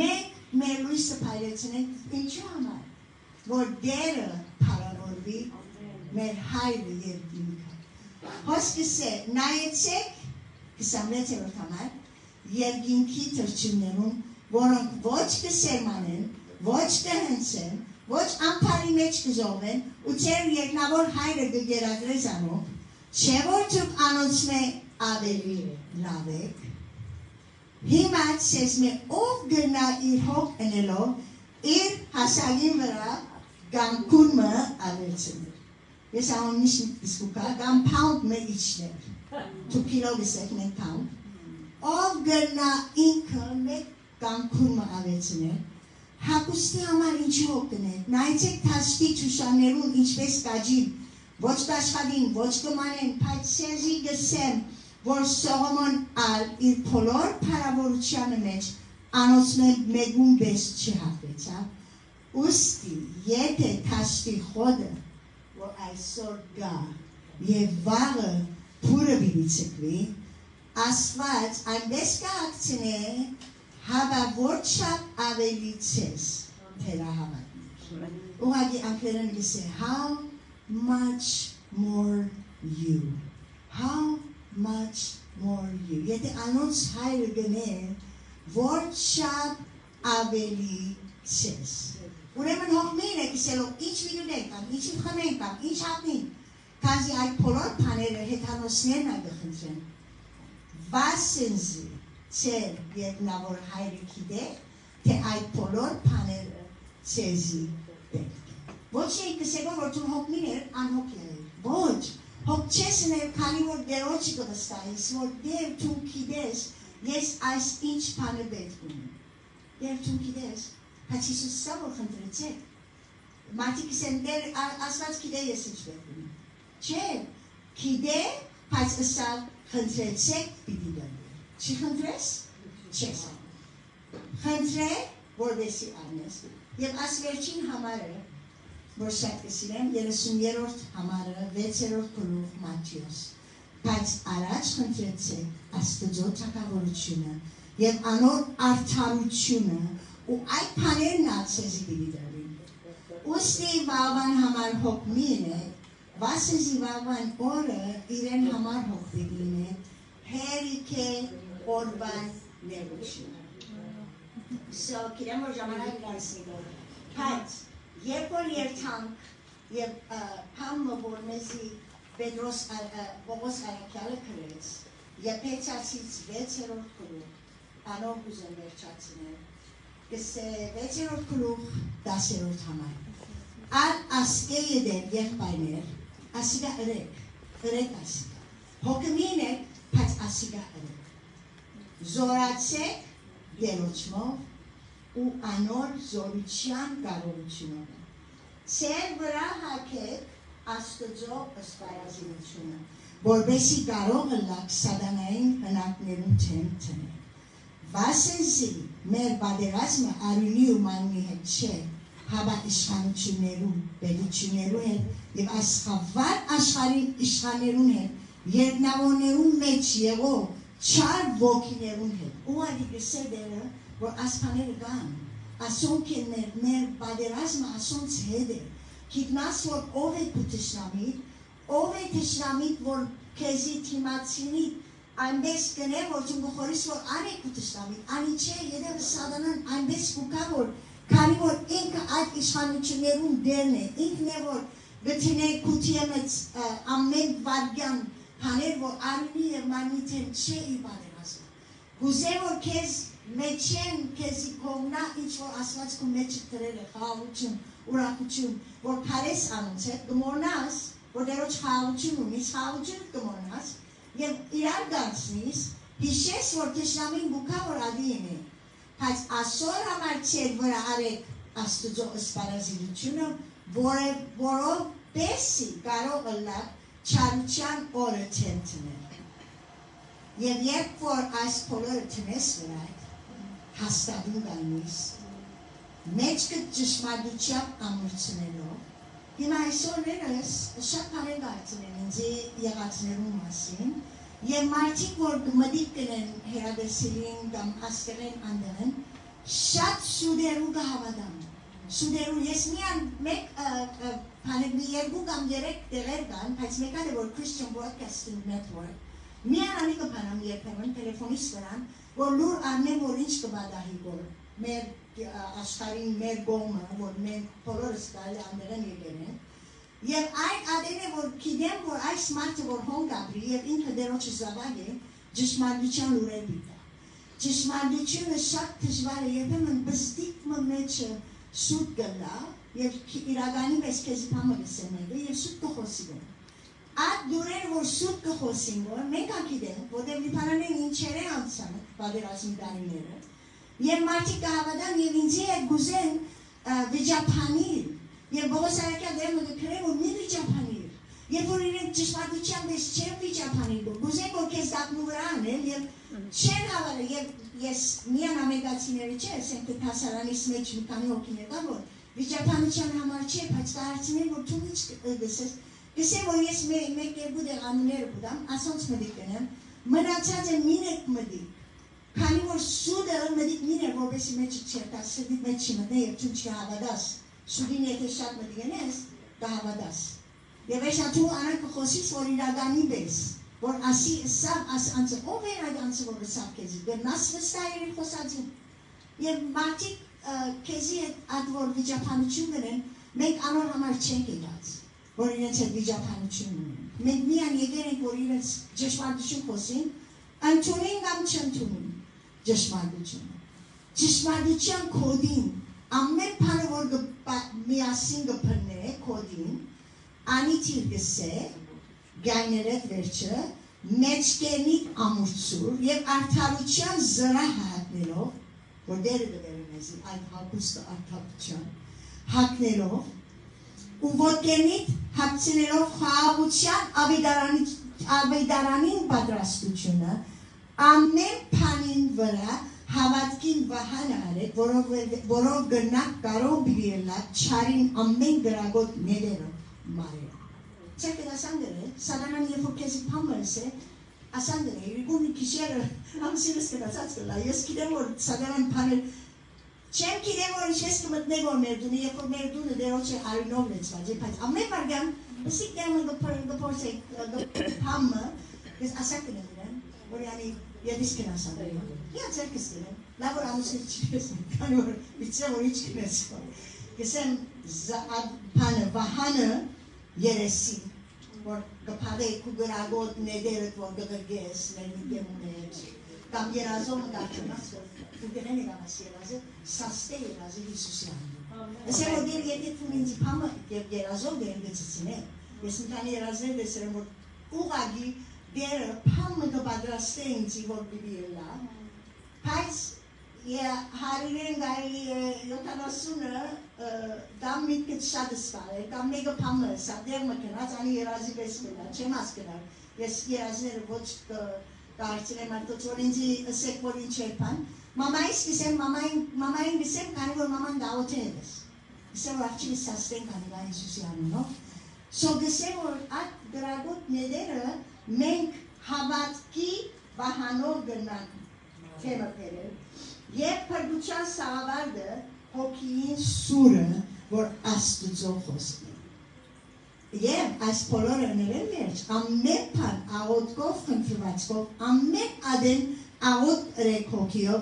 մեկ մեր լույսը պայրեցնենք ինչու համար, որ դերը պարանորվի մեր հայրը երգինքը։ Հոսկս է, նայեցեք, 26-րդ համար, երգինքի թրջուններում, որոնք ոչ կսերմանեն, ոչ կհնցեն, ոչ ամպարի մեջ կզովեն, ու ծեր երկնավոր հայրը կգերադրես անով, չէ որ դուք անոնցմե ավելի լավ եք, հիմա ցեզ մե ով գնա իր հոգ ընելով իր հասակին վրա գամքունը ավերցներ։ Ես ամեն ինչ դիսկուկա գամ pound մե իջներ։ 2 կիլո գսեք մենք pound։ ով գնա ինքը մեկ կամքուրը ավեցնել, հակուստի համար ինչի օգնել, նայեցեք թաշտի ճուշաներուն ինչպես կաջին, ոչ կաշխատին, ոչ կմանեն, բայց սեզի գսեմ, որ Սողոմոն ալ իր բոլոր փարավորությանը մեջ անոցներ մեգուն բես չհատվեցավ, ուստի եթե թաշտի խոդը, որ այսօր գա և վաղը փուրը բիլի ցկվի, Աստված այնպես կհագցնե հավավոր չափ ավելի ցես թերահավատներ։ Ուղղակի անգլերեն գսե how much more you, how much more you։ Եթե անոնց հայրը գներ, որ չափ ավելի ցես։ Ուրեմն հողմին է գսելով ինչ միլուներ կամ, ինչ խմեն կամ, ինչ հապնին, կազի այդ բոլոր բաները հետանոսներն ա գխնդրեն։ Վասենզի ծեր երկնավոր հայրը գիտե, թե այդ բոլոր բաները ցեզի պետք է։ Ոչ էի կսեգո, որ դու հոգմին էր, անհոգ էր։ Ոչ, հոգ չես ներ, քանի որ դերոջի կվստահիս, որ դեր դու գիտես, ես այս ինչ բանը պետք ունեմ։ Դեր դու գիտես, բայց Հիսուս սա որ խնդրեցեք։ Մարդիկ ասեն, դեր Աստված գիտե ես ինչ պետք ունեմ։ Չէ, գիտե, բայց ըսա խնդրեցեք պիտի դրվի։ Չի խնդրես, չես խնդրեք, որովհետեւ անես։ Եվ այս վերջին համարը, որ շատ կսիրեմ, 30-րդ համարը, 6-րդ գլուխ Մատթեոս։ Բայց առաջ խնդրեցեք Աստծո թագավորությունը եւ անոր արդարությունը ու այդ բաներն ացեզի պիտի դրվի։ Ուստի վաղվան համար հոգմին է, վասեզի վաղվան օրը իրեն համար հոգվին է, հերիք է օրվան ներուշին։ So, կիրեմ որ ժամանակ գասնի, բայց երբ որ երթանք եւ համը որ մեզի Պետրոս Պողոս Արաքյալը կրեց, եւ Պետրացից 6-րդ գլուխ անով ուզեմ վերջացնել, կսե 6-րդ գլուխ 10-րդ համար։ Ալ ասկեյը դեր եղբայրներ, ասիգա ըրեք ասիգա։ Հոգմին եք, բայց ասիգա ըրեք։ Զորացեք դերոջմով ու անոր զորության կարողությունով։ Ծեր վրա հակեք Աստծո ըսպարազինությունը, որբեսի կարող լակ սատանային հնակներուն թեմ թնել։ Վասենզի մեր բادرազմը արյունի ու մաննի հետ չէ, հավա իշխանություններուն, պետություններուն հետ եւ աշխավար աշխարհի իշխաններուն հետ, երկնավորներուն մեջ եղող չար ոգիներուն հետ։ Ուղղակի գսեդերը, որ ասպաները կան, ասոնք են մեր բادرազմը ասոնց հետ է։ Գիտնաս որ ով է թշնամիտ, որ քեզի թիմացինի այնպես կնե, որ դու գխորիս որ անեք ու թշնամիտ, անի չէ, եթե սատանան այնպես կուկա, որ քանի որ ինքը այդ իշխանություններուն դերն է, ինքն է որ գտնե քութիեմից ամեն վարգյան հաներ, որ արյունի եւ մաննի թեմ չէ իր բادرազմը։ Գուզե որ քեզ մեջեն քեզի կողնա ինչ որ ասված քո մեջ դրել է խաղաղություն, ուրախություն, որ քարես անոնց հետ գմորնաս, որ դերոջ խաղաղություն ունիս, խաղաղություն գմորնաս եւ իրար դարձնիս, հիշես որ թշնամին բուկա որ ադին է, բայց ասոր համար ծեր վրա արեք Աստծո ըսպարազինությունը, որով բեսի կարող լակ չարության օրը թենթնել։ Եվ երբ որ այս բոլորը տնես վրա հաստատում գանիս, մեջքը ճշմարտությամբ ամրցնելով, հիմա այսօրներս շատ բաներ գարցնեն ինձի եղածներուն մասին, եւ մարդիկ որ գմդիկ կնեն հերադեսիլին կամ աստեղեն անդեղեն, շատ սուդերու կհավատան։ Սուդերու ես միան մեկ բաներ մի երկու կամ երեք տեղեր կան, բայց մեկան է որ Christian Broadcasting Network, միան անի կպանամ երբեմն տելեֆոնիս վրան, որ լուր արնեմ որ ինչ կբադահի որ մեր աշխարհին մեր գոմը, որ մենք բոլորս կարելի անդեղեն եկեն են, եւ այն ադեն է որ գիտեմ որ այս մարդը որ հոն գաբրի եւ ինքը դերոջը զավակ է, ճշմարտության լուրեր բիտա։ Ճշմարտությունը շատ դժվար է, երբեմն բստիկ մեջը սուտ գլա եւ իրականի պես քեզի փամը գսեմել եւ սուտ կխոսի։ Այդ դուրեր որ սուտ կխոսին որ մենք ակիդենք, որտեղ լիբանանեն ինչ չերը անցան պատերազմի տարիները եւ մարդիկ կհավատան եւ ինձի հետ գուզեն վիճապանիր եւ Բողոս Արաքյան դեռ մտքրել որ մի վիճապանիր երբ որ իրենք ճշմարտության մեջ չեն վիճապանիր գուզեն որ քեզ դակնու վրա անեն եւ չեն հավատալ եւ ես միան ամերիկացիների չէ ասենք թե հասարանից մեջ մի քանի օգին եկա որ վիճապանության համար չէ բայց կարծում որ դու ինչ գսես գսեմ որ ես մեկ երկու դեղ անուններ կուտամ ասոնց մտիկ կնեմ մնացած է մինեք մտիկ քանի որ սուդը մտիկ մին է որովհետեւ մեջ չերտաս սուդի մեջ չմտնի եւ դու չհավատաս սուդին եթե շատ մտիկ ես կհավատաս եւ ես ատու անակ խոսից որ իրականի բես որ ասի սա աս անց ով է այդ անց որ սա քեզի դեռնաս վստահ է խոսածին եւ մարդիկ քեզի այդ որ վիճապանություն ունեն մենք անոր համար չենք եկած որ իրենց այդ վիճապանություն ունեն մենք միան եկել ենք որ իրենց ճշմարտություն խոսին ընդունին կամ չընդունին ճշմարտության կոդին ամեն բանը որ միասին կփնե կոդին անիթիր գսե գայներդ վերջը մեջկենիտ ամուրցուր եւ արդարության զրա հատնելով որ դերը դերը մեզ այդ հակուստը արդարության հակնելով ու ոտքենիտ հացնելով խաղաղության ավետարանին պատրաստությունը ամեն բանին վրա հավատքին վահան արեք որով գնաք կարող բիլելա չարին ամեն գրագոտ ներերը մարերը Certo da sangre, saranno io perché si pammerse a sangre, i gumi kişiler am sines que dați că la eu schidemo saranno panel Cem chidemo rișesc mă nego merdune, e for merdune de orice arinovleț va je pat. Am mai pargam, sic dem the porse the pamma, is asakne ne, ori ani e diskena sa. Ja cerkestene. Lavoramos se cipes, kanor, bice ori chines. Gesem za pana vahana yeresi. Vor gapade kugaragot nederet vor gagerges, ne demunet. Cam era zonă de acționați, puterea la masierază, să stea la zi Iisusianu. Se model e de funinzi pamă, era zonă de învățăține. Sunt ani era zi de se mor uragi de pamă de padrastenți vor bibi la. Pais e harirengai eu tana sună dam mit cât șadă spale, cam mega pamă, să dermă cănați ani era zi pe spela, ce mascăna. Era zi de voci că Carțile martoți orinzi secoli încerpan. Mama ingisem care vor mama da oteles. Gisem vor acele sasten care la Iisusianu, no? So gisem vor at dragot nedera menk havat ki bahanor gândan. Tema pere. E perducean sa avardă hokiin sură vor astudzo hosti. Եվ այս բոլորը ներել վերջ, ամեն պան աղոտքով խնդրվածքով, ամեն ադեն աղոտ ռեքոքիով,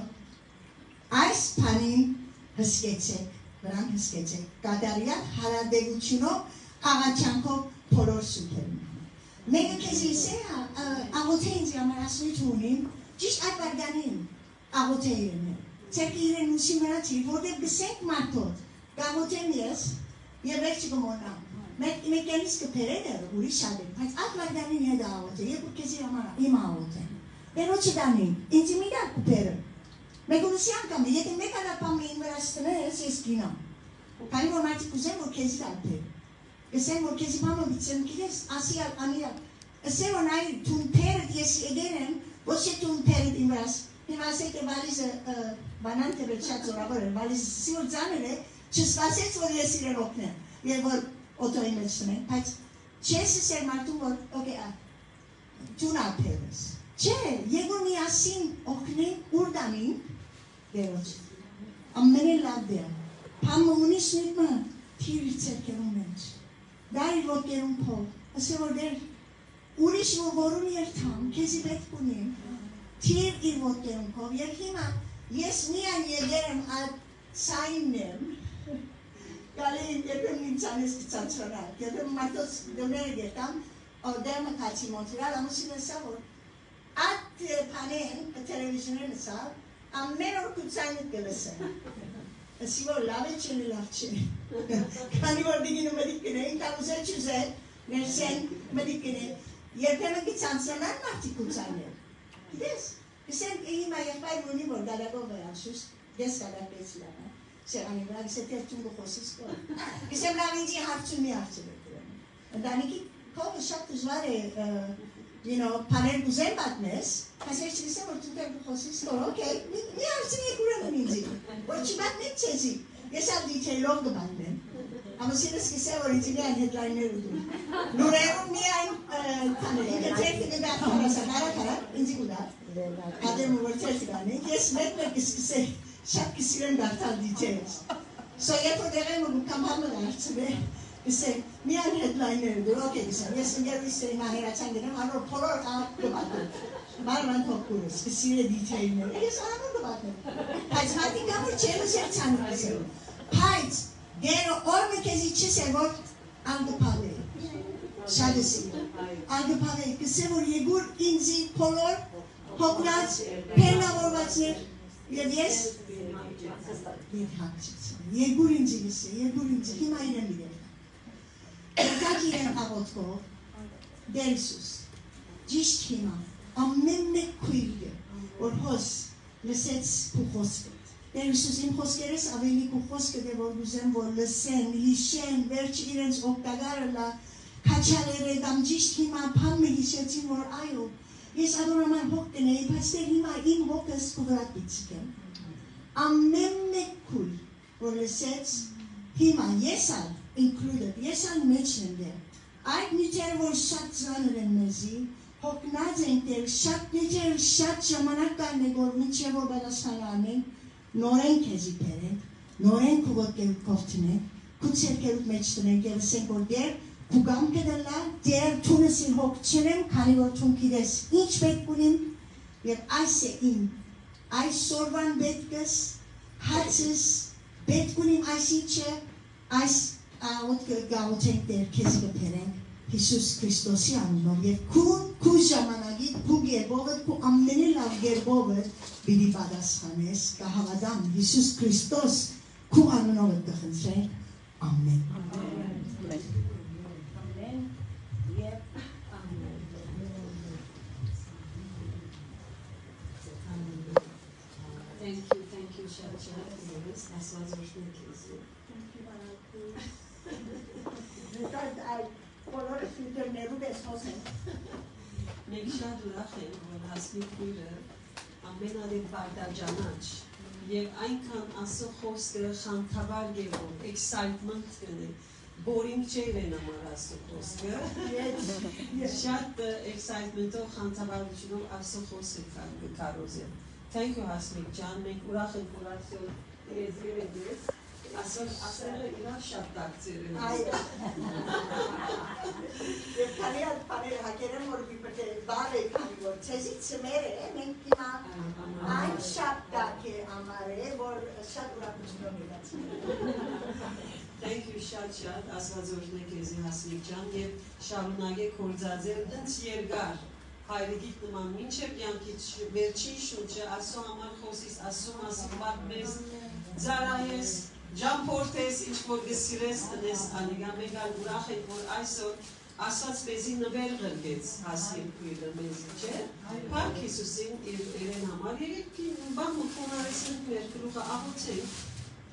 այս պանին հսկեցեք, վրան հսկեցեք, կադարյակ հարադեղությունով, աղաչանքով բոլոր սուպերում։ Մեկը կեզ իսե աղոթե ինձ համար ասույթ ունին, ճիշտ այդ վարգանին աղոթե իրեն է, ծերկի իրեն ուսի մրացի, որտև գսենք մարդոտ, կաղոթեմ ես և վերջի կմոնամ։ Մեքենից կփերել ուրիշ ադեն, բայց այդ վարգանին հետ աղոթե, երկու կեզի իմ աղոթե։ Բերոչի դանին, ինձ իմ իրար կուպերը։ Մեկ ուրուսի անգամ է, եթե մեկ ադապամ էին վրաստներ, ես կինամ։ Քանի որ մարդիկ ուզեն, որ կեզի դալպեր։ Գսեն, որ կեզի պամը բիցեմ, կիրես, ասի անիրակ։ Ասեն, որ նայ տուն պերդ ես եկեր եմ, ոչ է տուն պերդ իմ վրաս։ Իմ ասեք է վալիզը բանան տերել շատ զորավոր է, վալիզը սիոր ձաներ է, չսպասեց, որ ես իրեն օգնեմ։ Եվ որ օտոյի մեջ տնեն, բայց չես սեր մարդում, որ տուն ալպերս։ Չէ, եգոր միասին օգնեն ուրդանին, դերոջ, ամենեն լավ դեր, պամը ունիշ նիրմը, թիր իր ծերկերում մեջ, դարի ոտկերում փով, ասե որ դեր, ուրիշ որում երթամ, կեզի պետք ունիմ, թիր իր ոտկերում փով, և հիմա ես միան եղեր եմ այդ սայնն եմ, Gale yetem insanes kısaçlara. Yetem matos dönere getam. O derme kaçı Montreal ama şimdi savur. At panel televizyonun sav. Ammen orkutsanlık gelirse. Sivor lave çeli lavçı. Kani var digin medikine. Kamuze çüze. Nersen medikine. Yetem kısaçlara marti kutsanlık. Gides. հիմա եղբայր ունի, որ դարակով է անշուշտ, ես դարակվեց լավը, սեղանի վրա, գսե թերթում գխոսից կոր, գսեմ լավ ինձի հարցում մի հարցում է կրում, ընտանիքի կողը շատ դժվար է, պաներ գուզեն պատմես, հասեր չգսեմ, որ դու տեղ գխոսից կոր, օքեյ, մի հարցում է կուրում ինձի, որ չպատմեմ չեզի, ես ալ դիթեյլով գբանդեմ, ամասինս գսե, որ ինձի միայն հետլայներ ուդում, նուրերում միայն տաներ, ինքը թերթի գգար կարասան, արակ, ինձի գուդար, Adem vorțelțigane, yes, met geskise, şak kisiren dartal diyeceğiz. Soya podere cam hamlar gise, mi an headliner dur, okey gise, yes, ngeri isteri mahira çangene, haro polor ağaktı. Marman tokuruz, kisire diyeceğim. Yes, ağaktı. Payz hadi kamur çelişer çangese. Payz, dero orme kezi çise vor aldı pave. Şadesi. Aldı pave, gise vor yegur inzi polor. Hoknaz, pernavorvatsներ եւ ես երկուր ինձ հիմա իրեն իրեն եկակ իրեն աղոտքով Դեր Հիսուս ճիշտ հիմա ամեն մեկ քույրը որ հոս լսեց քու խոսքը Դեր Հիսուս իմ խոսքերս ավելի քու խոսքը դե որ ուզեմ որ լսեն հիշեն վերջ իրենց օգտակարը լա քաչալերը դամ ճիշտ հիմա փամը հիշեցին որ այո Ես adorăm hoc de nei, pastor hima in hocus kuvratitskem. Amem mekul, or lesets hima yesal included, yesal mentioned there. Ait nicer vor şat zaneren mezi, hoc nazenter şat nicer şat şamanak karne gor nicer vor badasanamen, noren kezi peren, noren kuvot koftine, kutser kerut meçtene gelsen gor der. Kugam kederler, diğer tunesin hokçenem, kanigor tunkides, inç betkunim, ve ayse in, ay sorvan betkas, hatsız, betkunim aysiçe, ays ağut gautek der kezge pereng, Jesus Christos yanıyor, ve ku zamana git, ku gerbovet, ku ammenil av gerbovet, bili badas hanes, kahavadam, Jesus Christos, ku annovet kahensre, amen. Amen. Thank you, Shacha. That's what's working case. Thank you, Maraku. I follow the future never best hosen. Make sure to lachen when hasmi kuire. Amena de varda janach. Yev aynkan aso khoster khantavar gebo excitement gene. Boring chelen amar aso khoster. Yes. Shat excitement o khantavar juno aso khoster karoze. Thank you, Hasmik Jan. Make urach and kuratio ezredes. Asal ila şaptak zirine. Kariyer panel hakerim or bir pete bağlı kanıyor. Çeşit semere men kima ay şaptak ke amare or şapura kuçno Thank you, Shacha. Asal zorne kezi Hasmik Jan. Yev şarunage korzazer dens yergar. Hayri gitman minçep yanki verçin şunca aso amar khosis aso masbar mes zarayes jam portes ich vor gesires nes aniga megal urach vor aiso asats bezin verger gets hasim kuida mezice park Jesusin eren amar ki bam konaresin verkruha ahotsen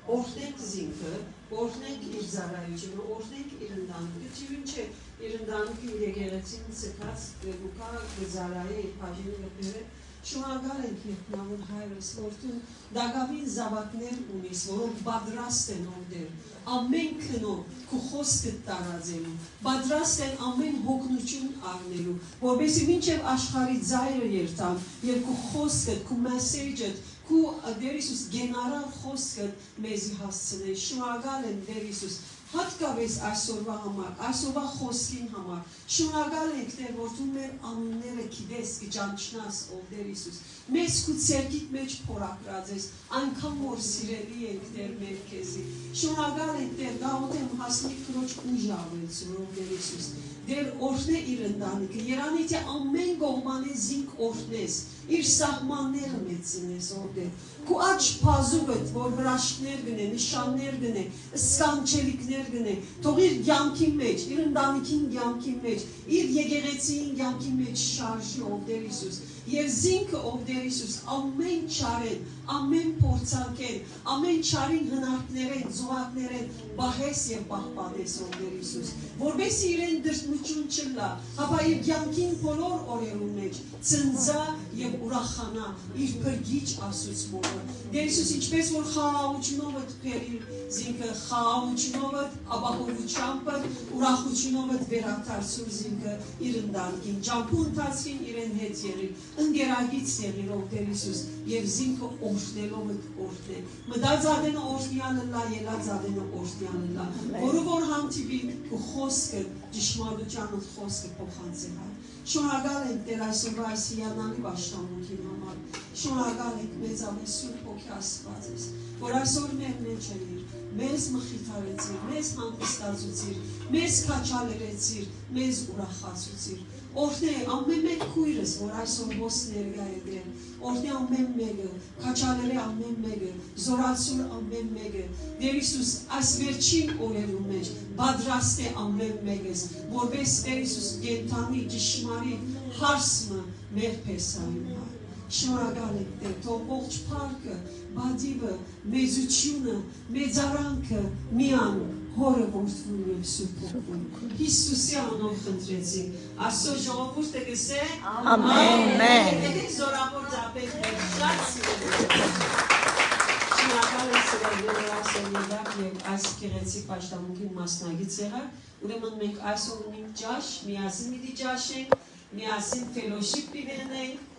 ornek zinke ornek izarayıcını ornek irindanlığı çivinçe irindanlık yegeretin sıkat buka izarayı pajini yapıyor şu angar eknavun hayres ortun dagavin zavatner unis vorok badrasten order amen kno kuxosket tarazelu badrasten amen hoknuçun arnelu որբեսի մինչև աշխարհի ծայրը երթան եւ kuxosket ku message Ku Դեր Հիսուս գենարալ խոսքը մեզի հասցնե շնորհակալ եմ Դեր Հիսուս հատկապես այսօրվա համար այսօրվա խոսքին համար շնորհակալ ենք Տեր որ դու մեր անունները գիտես կճանչնաս ով Դեր Հիսուս մեզ քու ցերկիտ մեջ փորակրած ես այնքան որ սիրելի ենք Տեր մեր քեզի շնորհակալ ենք Տեր գաղութեմ հասնի քրոջ ուժավեցու ով Դեր Հիսուս Դեր օրհնե իր ընտանիքը երանի թե ամեն կողմանի զինք օրհնես իր սահմանները մեծնես որդեր քու աչ փազուգդ որ վրաշքներ գնե նշաններ գնե սկանչելիքներ գնե թող իր յանքի մեջ իր ընտանիքին յանքի մեջ իր եկեղեցին յանքի մեջ շարժի ով Տեր Հիսուս Եվ զինքը ով Տեր Հիսուս ամեն չարեն, ամեն փորձանքեն, ամեն չարին հնարքներեն, զոհակներեն բահես եւ պահպանես ով Տեր Հիսուս, որովհետեւ իրեն դրդմություն չլա, հապա իր կյանքին բոլոր օրերուն մեջ ծնձա եւ ուրախանա իր փրկիչ Աստծո մորը։ Տեր Հիսուս ինչպես որ խաղաղությունով թփերիր զինքը խաղաղությունով ապահովությամբ ուրախությունով վերադարձու զինքը իր ընտանիքին ջամփու ընթացքին իրեն հետ եղիր ընկերագից եղիր ով Տեր Հիսուս եւ զինքը օրհնելով օրհնե մտածածենը օրհնյալը լա ելածածենը օրհնյալը լա որը որ հանդիպի ու խոսքը ճշմարտության խոսքը փոխանցել Շնորհակալ ենք Տեր այսօրվա այս հիանալի պաշտամունքի համար շնորհակալ ենք մեծ ամեսություն հոգի Աստված ես որ այսօր մեր մեջ էր մեզ մխիթարեցիր մեզ հանգստացուցիր մեզ քաչալերեցիր մեզ ուրախացուցիր օրհնե ամեն մեկ քույրս որ այսօր ոս ներկա է դեր օրհնե ամեն մեկը քաչալերը ամեն մեկը զորացուր ամեն մեկը Տեր Հիսուս այս վերջին օրերու մեջ պատրաստ է ամեն մեկս որպես Տեր Հիսուս կենթանի ճշմարիտ հարսը մեր փեսային Շնորհակալ ենք Տեր թող ողջ փառքը բադիվը մեծությունը մեծարանքը միան հորը որդուն եւ սուրբն Հիսուսի անունով խնդրեցինք Աստծո ժողովուրդը գսե ամեն զորավոր դապետ շատ շնորհակալ եմ սիրելի ասելիք եւ այս գեղեցիկ պաշտամունքին մասնագից եղավ ուրեմն մենք այսօր ունենք ճաշ միասին մի ճաշենք միասին ֆելոշիփ ունենք